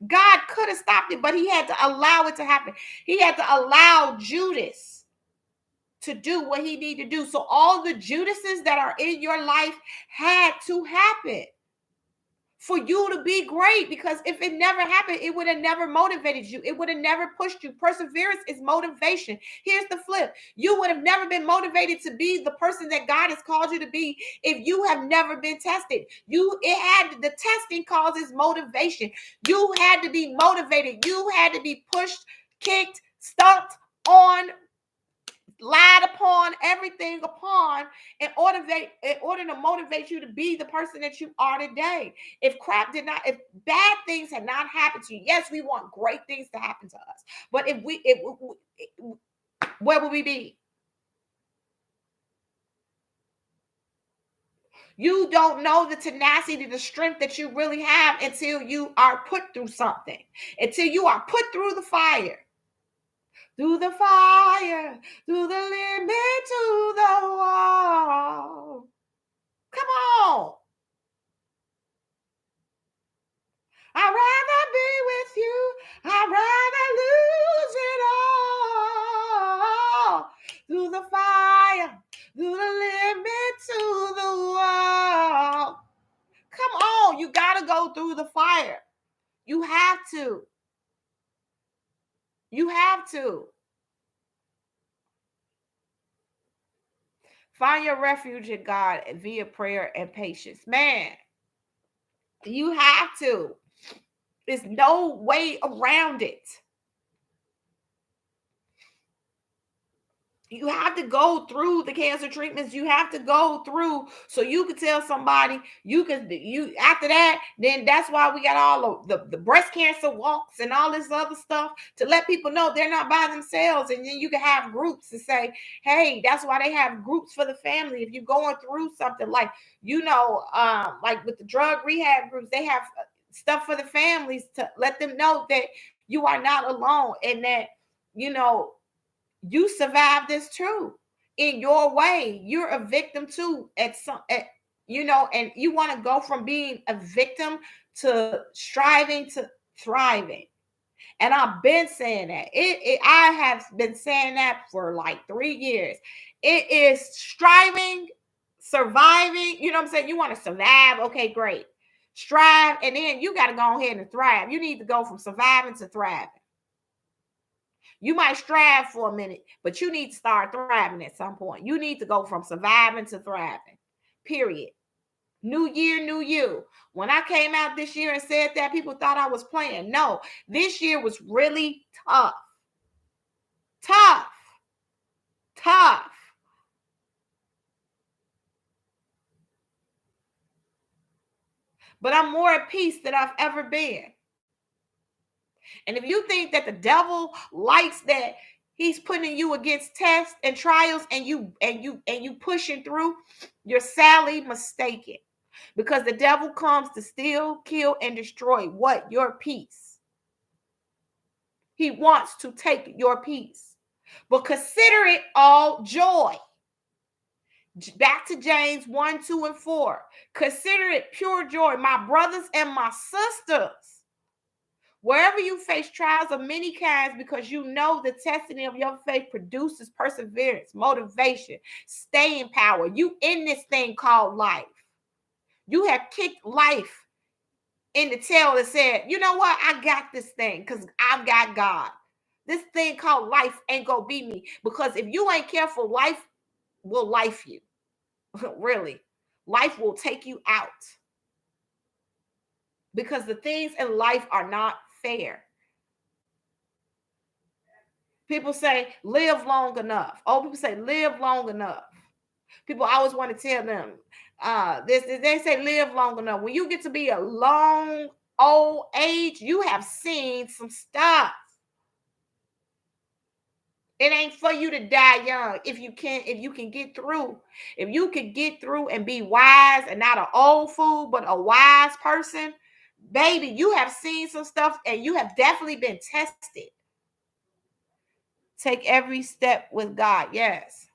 God could have stopped it, but he had to allow it to happen. He had to allow Judas to do what he needed to do. So all the Judases that are in your life had to happen for you to be great, because if it never happened, it would have never motivated you. It would have never pushed you. Perseverance is motivation. Here's the flip. You would have never been motivated to be the person that God has called you to be if you have never been tested. The testing causes motivation. You had to be motivated. You had to be pushed, kicked, stumped on, lied upon, everything upon in order to motivate you to be the person that you are today. If bad things had not happened to you, yes, we want great things to happen to us, but where would we be? You don't know the tenacity, the strength that you really have until you are put through something, until you are put through the fire. Through the fire, through the limit, to the wall. Come on. I'd rather be with you. I'd rather lose it all. Through the fire, through the limit, to the wall. Come on, you got to go through the fire. You have to. You have to. Find your refuge in God via prayer and patience. Man, you have to. There's no way around it. You have to go through the cancer treatments. You have to go through so you can tell somebody you after that, then that's why we got all of the breast cancer walks and all this other stuff to let people know they're not by themselves. And then you can have groups to say, hey, that's why they have groups for the family. If you're going through something like, like with the drug rehab groups, they have stuff for the families to let them know that you are not alone and that, you survived this too in your way. You're a victim too and you want to go from being a victim to striving to thriving. And I've been saying that. I have been saying that for like 3 years. It is striving, surviving. You know what I'm saying? You want to survive. Okay, great. Strive, and then you got to go ahead and thrive. You need to go from surviving to thriving. You might strive for a minute, but you need to start thriving at some point. You need to go from surviving to thriving. Period. New year, new you. When I came out this year and said that, people thought I was playing. No, this year was really tough. Tough. Tough. But I'm more at peace than I've ever been. And if you think that the devil likes that he's putting you against tests and trials and you pushing through, you're sadly mistaken. Because the devil comes to steal, kill, and destroy what? Your peace. He wants to take your peace. But consider it all joy. Back to James 1, 2, and 4. Consider it pure joy, my brothers and my sisters, wherever you face trials of many kinds, because you know the testing of your faith produces perseverance, motivation, staying power. You in this thing called life. You have kicked life in the tail and said, you know what? I got this thing because I've got God. This thing called life ain't gonna be me. Because if you ain't careful, life will life you. Really. Life will take you out. Because the things in life are not fair. People say, live long enough. Old people say, live long enough. People always want to tell them, they say, live long enough. When you get to be a long, old age, you have seen some stuff. It ain't for you to die young. If you can get through, if you can get through and be wise and not an old fool, but a wise person, baby, you have seen some stuff and you have definitely been tested. Take every step with God. Yes.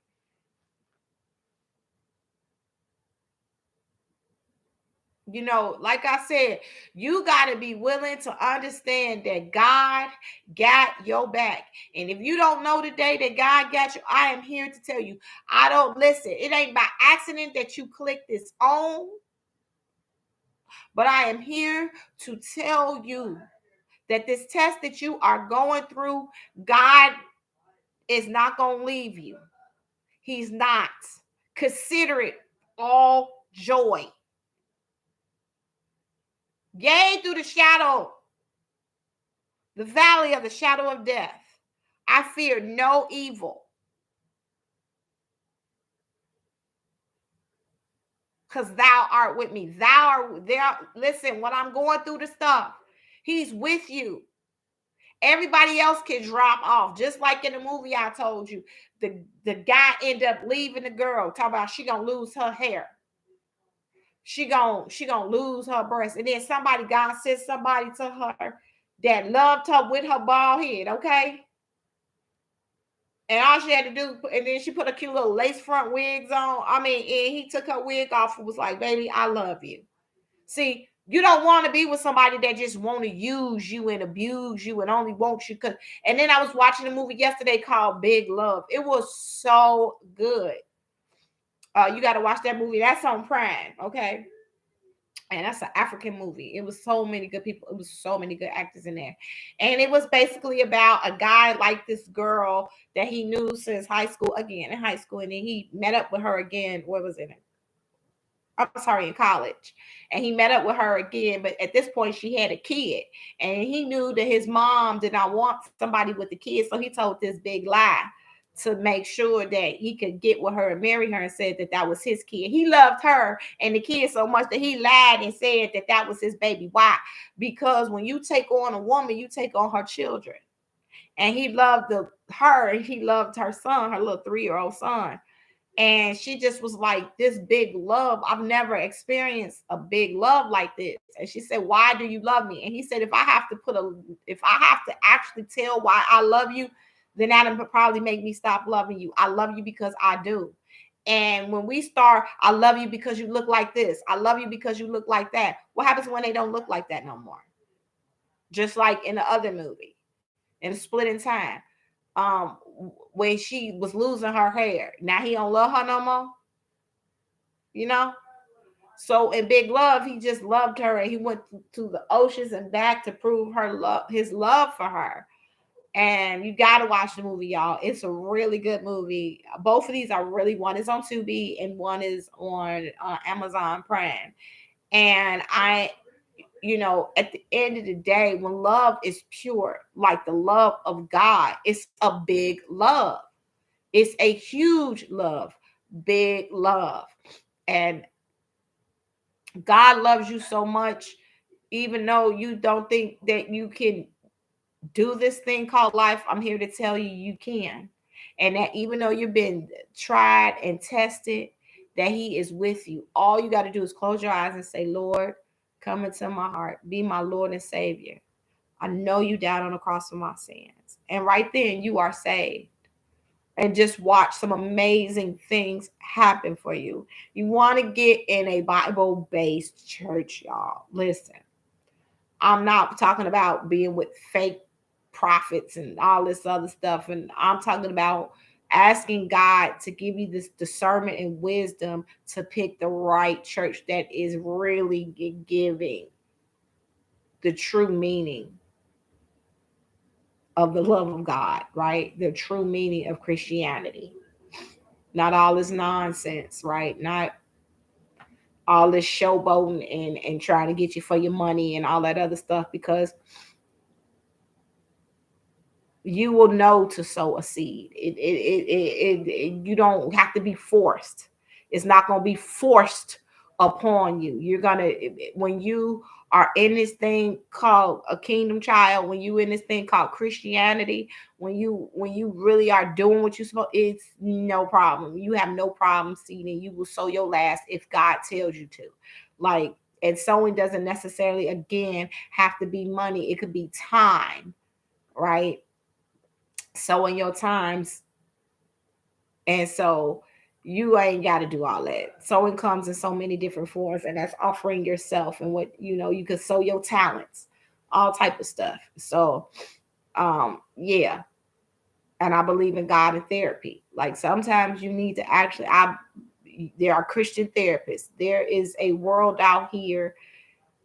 Like I said, you got to be willing to understand that God got your back. And if you don't know today that God got you, I am here to tell you, I don't listen. It ain't by accident that you click this on, but I am here to tell you that this test that you are going through, God is not going to leave you. He's not. Consider it all joy. Yea, through the shadow, the valley of the shadow of death, I fear no evil. Because thou art with me. Thou art there. Listen, when I'm going through the stuff, he's with you. Everybody else can drop off. Just like in the movie I told you, the guy ended up leaving the girl. Talk about she gonna lose her hair. she gonna lose her breast. And then God sent somebody to her that loved her with her bald head, okay? And all she had to do, and then she put a cute little lace front wigs on. I mean, and he took her wig off and was like, baby, I love you. See, you don't want to be with somebody that just want to use you and abuse you and only wants you. And then I was watching a movie yesterday called Big Love. It was so good. You got to watch that movie. That's on Prime, okay? And that's an African movie. It was so many good people. It was so many good actors in there. And it was basically about a guy like this girl that he knew since high school, again in high school. And then he met up with her again. What was it? I'm sorry, in college. And he met up with her again. But at this point, she had a kid. And he knew that his mom did not want somebody with the kid. So he told this big lie to make sure that he could get with her and marry her, and said that that was his kid. He loved her and the kid so much that he lied and said that that was his baby. Why? Because when you take on a woman, you take on her children. And he loved her, and he loved her son, her little 3-year-old son. And she just was like, this big love. I've never experienced a big love like this. And she said, why do you love me? And he said, if I have to actually tell why I love you, then that'll probably make me stop loving you. I love you because I do. And when we start, I love you because you look like this, I love you because you look like that, what happens when they don't look like that no more? Just like in the other movie, in Split in Time, when she was losing her hair, now he don't love her no more, you know. So in Big Love, he just loved her, and he went to the oceans and back to prove his love for her. And you got to watch the movie, y'all. It's a really good movie. Both of these are really, one is on Tubi and one is on Amazon Prime. And at the end of the day, when love is pure, like the love of God, it's a big love. It's a huge love, big love. And God loves you so much, even though you don't think that you can do this thing called life, I'm here to tell you you can. And that even though you've been tried and tested, that he is with you. All you got to do is close your eyes and say, Lord, come into my heart. Be my Lord and Savior. I know you died on the cross for my sins. And right then you are saved. And just watch some amazing things happen for you. You want to get in a Bible-based church, y'all. Listen, I'm not talking about being with fake prophets and all this other stuff. And I'm talking about asking God to give you this discernment and wisdom to pick the right church that is really giving the true meaning of the love of God, right? The true meaning of Christianity. Not all this nonsense, right? Not all this showboating and trying to get you for your money and all that other stuff, because you will know to sow a seed. You don't have to be forced. It's not going to be forced upon you. You're going to, when you are in this thing called a kingdom child, when you in this thing called Christianity, when you really are doing what you're supposed, it's no problem. You have no problem seeding. You will sow your last if God tells you to. Like, and sowing doesn't necessarily, again, have to be money. It could be time, right? Sowing your times. And so you ain't got to do all that. Sowing comes in so many different forms, and that's offering yourself, and what you could sow your talents, all type of stuff. So yeah. And I believe in God and therapy. Like, sometimes you need to actually, there are Christian therapists. There is a world out here.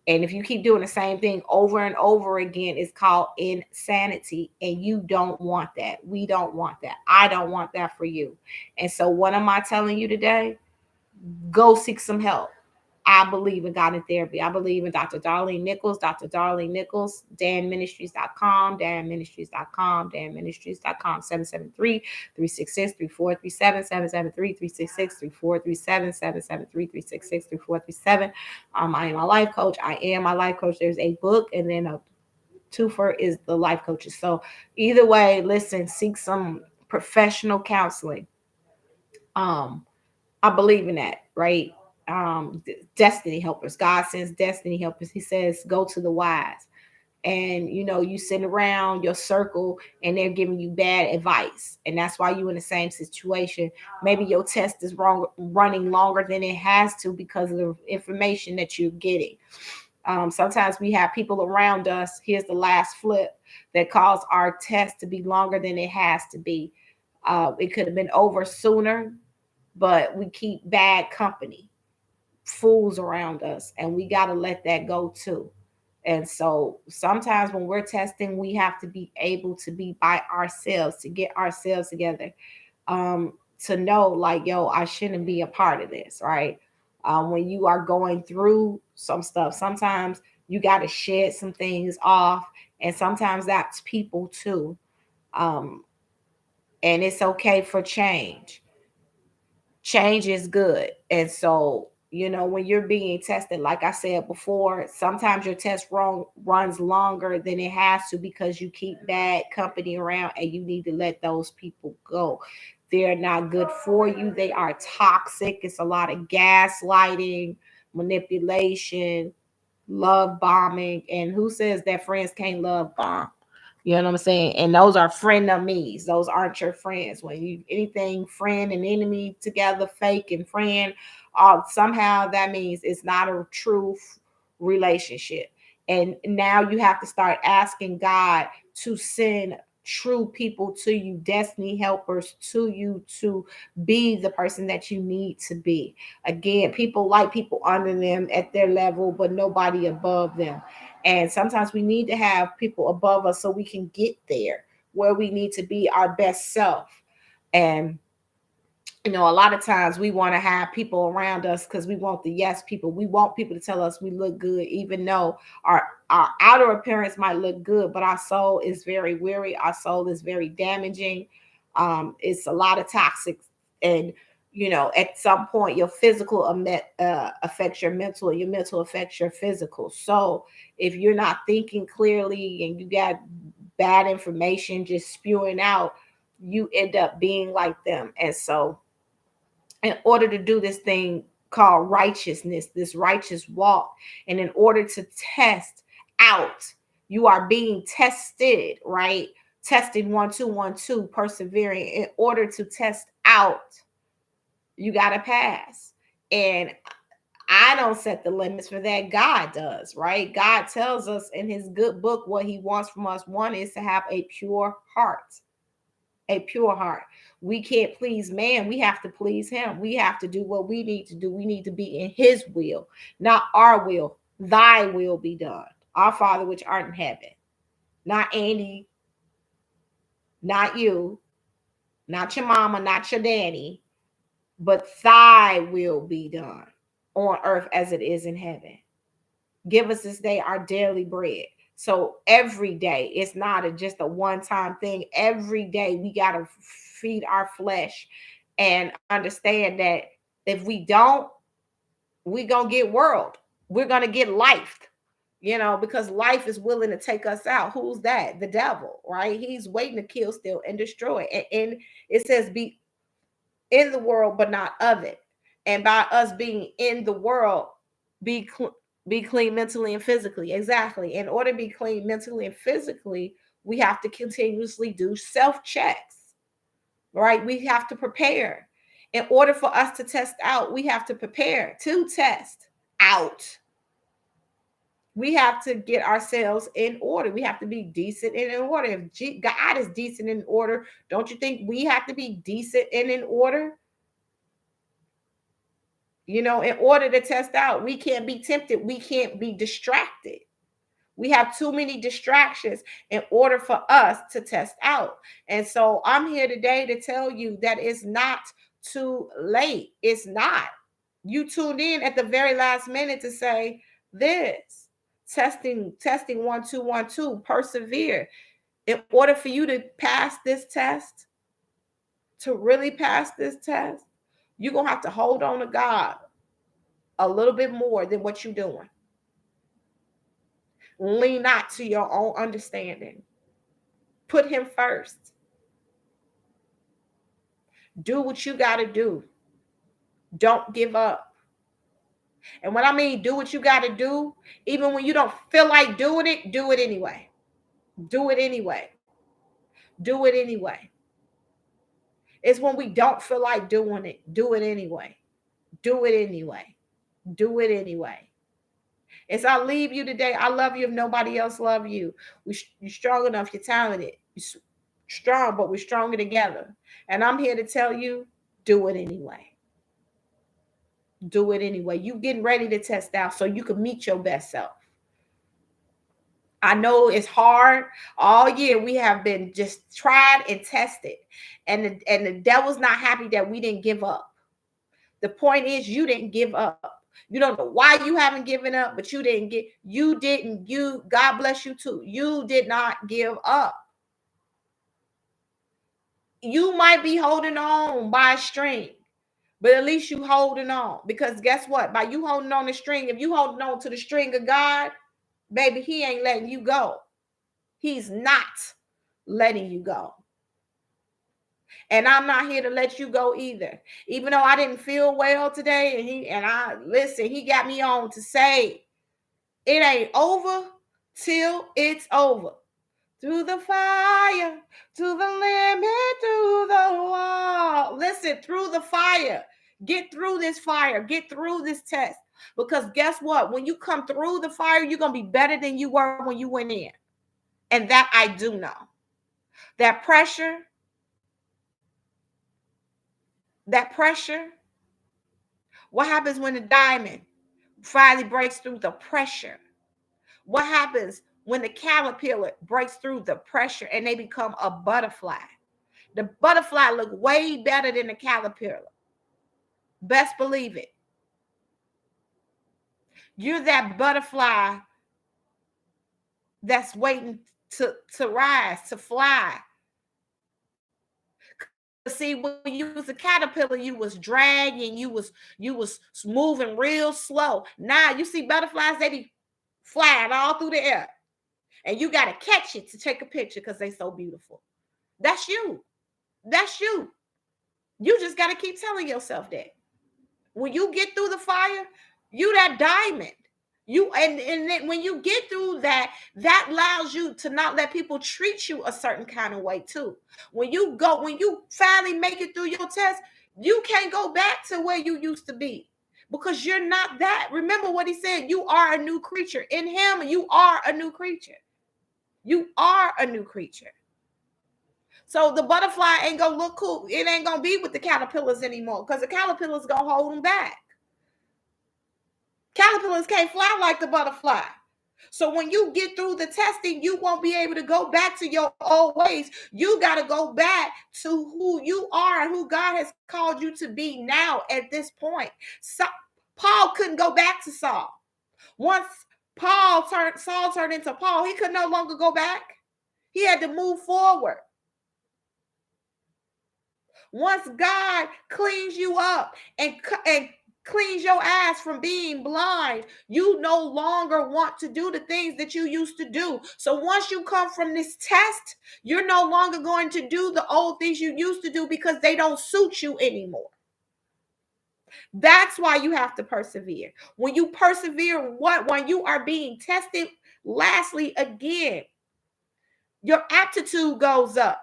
And if you keep doing the same thing over and over again, it's called insanity. And you don't want that. We don't want that. I don't want that for you. And so what am I telling you today? Go seek some help. I believe in God and therapy. I believe in Dr. Darlene Nichols, danministries.com, danministries.com, 773-366-3437, 773-366-3437, 773-366-3437. I am a life coach. There's a book, and then a twofer is the life coaches. So either way, listen, seek some professional counseling. I believe in that, right? destiny helpers. God sends destiny helpers. He says, go to the wise. And you sit around your circle and they're giving you bad advice, and that's why you're in the same situation. Maybe your test is running longer than it has to because of the information that you're getting. Sometimes we have people around us, here's the last flip, that cause our test to be longer than it has to be. It could have been over sooner, but we keep bad company, fools around us, and we got to let that go too. And so sometimes when we're testing, we have to be able to be by ourselves, to get ourselves together, to know like, yo, I shouldn't be a part of this, right? When you are going through some stuff, sometimes you got to shed some things off, and sometimes that's people too. Um, and it's okay for change. Change is good. And so, when you're being tested, like I said before, sometimes your test runs longer than it has to because you keep bad company around, and you need to let those people go. They're not good for you. They are toxic. It's a lot of gaslighting, manipulation, love bombing. And who says that friends can't love bomb? You know what I'm saying? And those are frenemies. Those aren't your friends. When you anything friend and enemy together, fake and friend, somehow that means it's not a true relationship. And now you have to start asking God to send true people to you, destiny helpers to you, to be the person that you need to be. Again, people like people under them at their level, but nobody above them. And sometimes we need to have people above us so we can get there where we need to be, our best self. And a lot of times we want to have people around us because we want the yes people. We want people to tell us we look good, even though our outer appearance might look good, but our soul is very weary. Our soul is very damaging. It's a lot of toxic, and at some point your physical affects your mental, and your mental affects your physical. So if you're not thinking clearly and you got bad information just spewing out, you end up being like them. And so in order to do this thing called righteousness, this righteous walk, and in order to test out, you are being tested, right? Testing 1 2 1 2, persevering. In order to test out, you got to pass. And I don't set the limits for that. God does, right? God tells us in his good book what he wants from us. One is to have a pure heart. A pure heart. We can't please man. We have to please him. We have to do what we need to do. We need to be in his will, not our will. Thy will be done. Our Father which art in heaven. Not Andy, not you, not your mama, not your daddy, but thy will be done on earth as it is in heaven. Give us this day our daily bread. So every day, it's not just a one-time thing. Every day we got to feed our flesh and understand that if we don't, we're going to get world. We're going to get life, because life is willing to take us out. Who's that? The devil, right? He's waiting to kill, steal, and destroy. And it says be in the world, but not of it. And by us being in the world, be be clean mentally and physically. Exactly. In order to be clean mentally and physically, we have to continuously do self checks, right? We have to prepare. In order for us to test out, we have to prepare to test out. We have to get ourselves in order. We have to be decent and in order. If God is decent in order, don't you think we have to be decent and in order? In order to test out, we can't be tempted. We can't be distracted. We have too many distractions in order for us to test out. And so I'm here today to tell you that it's not too late. It's not. You tuned in at the very last minute to say this. Testing 1 2 1 2, persevere. In order for you to pass this test, to really pass this test, you're going to have to hold on to God a little bit more than what you're doing. Lean not to your own understanding. Put him first. Do what you got to do. Don't give up. And when I mean do what you got to do, even when you don't feel like doing it, do it anyway. Do it anyway. Do it anyway. It's when we don't feel like doing it, do it anyway. Do it anyway. Do it anyway. As I leave you today, I love you if nobody else love you. You're strong enough, you're talented. You're strong, but we're stronger together. And I'm here to tell you, do it anyway. Do it anyway. You getting ready to test out so you can meet your best self. I know it's hard. All year we have been just tried and tested. And the devil's not happy that we didn't give up. The point is you didn't give up. You don't know why you haven't given up, but you didn't, God bless you too. You did not give up. You might be holding on by a string, but at least you holding on, because guess what? By you holding on the string, if you holding on to the string of God, baby, he ain't letting you go. He's not letting you go. And I'm not here to let you go either. Even though I didn't feel well today, he got me on to say it ain't over till it's over. Through the fire, to the limit, through the wall. Listen, through the fire. Get through this fire. Get through this test. Because guess what? When you come through the fire, you're going to be better than you were when you went in. And that I do know. That pressure, what happens when the diamond finally breaks through the pressure? What happens when the caterpillar breaks through the pressure and they become a butterfly? The butterfly look way better than the caterpillar. Best believe it. You're that butterfly that's waiting to rise, to fly. See, when you was a caterpillar, you was dragging, you was moving real slow. Now you see butterflies, they be flying all through the air. And you got to catch it to take a picture because they're so beautiful. That's you. That's you. You just got to keep telling yourself that. When you get through the fire, you that diamond. And then when you get through that allows you to not let people treat you a certain kind of way too. When you finally make it through your test, you can't go back to where you used to be, because you're not that. Remember what he said, you are a new creature. In him, you are a new creature. You are a new creature. So the butterfly ain't gonna look cool. It ain't gonna be with the caterpillars anymore, because the caterpillars gonna hold them back. Caterpillars can't fly like the butterfly. So when you get through the testing, you won't be able to go back to your old ways. You got to go back to who you are and who God has called you to be now at this point. So, Paul couldn't go back to Saul. Once Saul turned into Paul, he could no longer go back. He had to move forward. Once God cleans you up and cleans your ass from being blind, you no longer want to do the things that you used to do. So once you come from this test, you're no longer going to do the old things you used to do because they don't suit you anymore. That's why you have to persevere. When you persevere, when you are being tested, lastly, again, your aptitude goes up.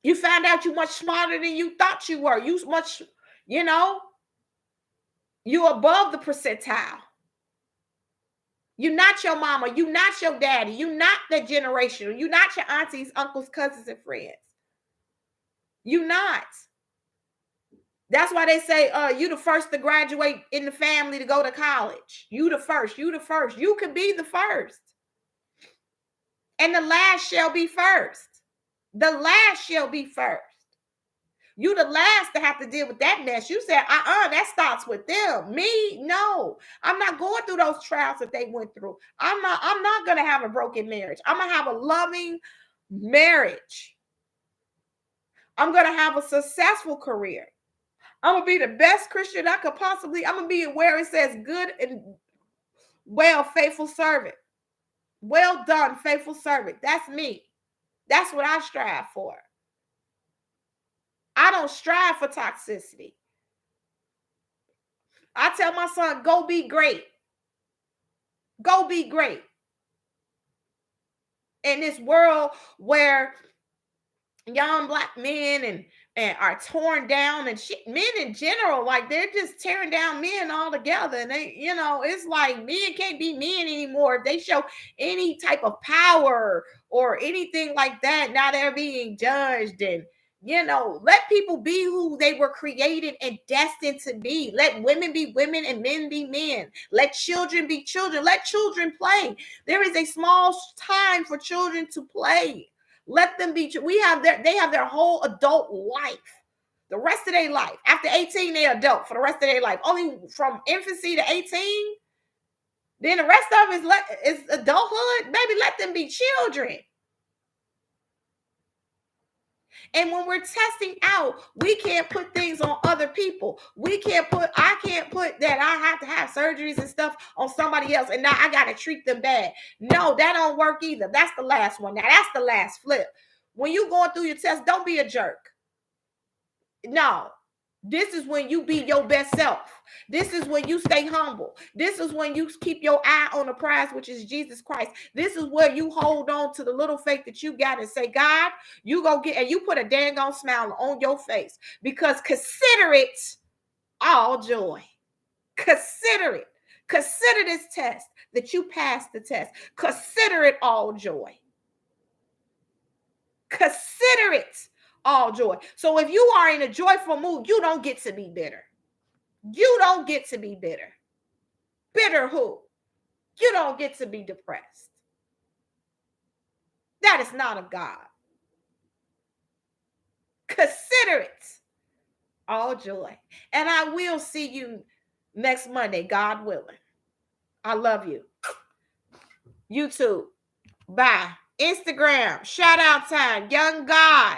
You find out you're much smarter than you thought you were. You're above the percentile. You're not your mama. You're not your daddy. You're not that generation. You're not your aunties, uncles, cousins, and friends. You're not. That's why they say you the first to graduate in the family to go to college. You the first. You the first. You could be the first. And the last shall be first. The last shall be first. You the last to have to deal with that mess. You said, that starts with them. Me, no. I'm not going through those trials that they went through. I'm not going to have a broken marriage. I'm going to have a loving marriage. I'm going to have a successful career. I'm going to be the best Christian I could possibly. I'm going to be where it says good and well, faithful servant. Well done, faithful servant. That's me. That's what I strive for. I don't strive for toxicity. I tell my son, go be great. Go be great. In this world where young Black men and are torn down and shit, men in general, like they're just tearing down men altogether. And they, it's like men can't be men anymore. If they show any type of power or anything like that, now they're being judged. And let people be who they were created and destined to be. Let women be women and men be men. Let children be children. Let children play. There is a small time for children to play. Let them be. They have their whole adult life, the rest of their life. After 18, they're adult for the rest of their life. Only from infancy to 18. Then the rest of it is adulthood. Baby, let them be children. And when we're testing out, we can't put things on other people. I can't put that I have to have surgeries and stuff on somebody else, and now I got to treat them bad. No, that don't work either. That's the last one. Now that's the last flip. When you going through your test, don't be a jerk. No. This is when you be your best self. This is when you stay humble. This is when you keep your eye on the prize, which is Jesus Christ. This is where you hold on to the little faith that you got and say, God, you go get, and you put a dang on smile on your face, because consider it all joy. Consider it. Consider this test that you passed the test. Consider it all joy. Consider it all joy. So if you are in a joyful mood, you don't get to be bitter. You don't get to be bitter. Bitter who? You don't get to be depressed. That is not of God. Consider it all joy. And I will see you next Monday, God willing. I love you. YouTube. Bye. Instagram. Shout out time. Young God.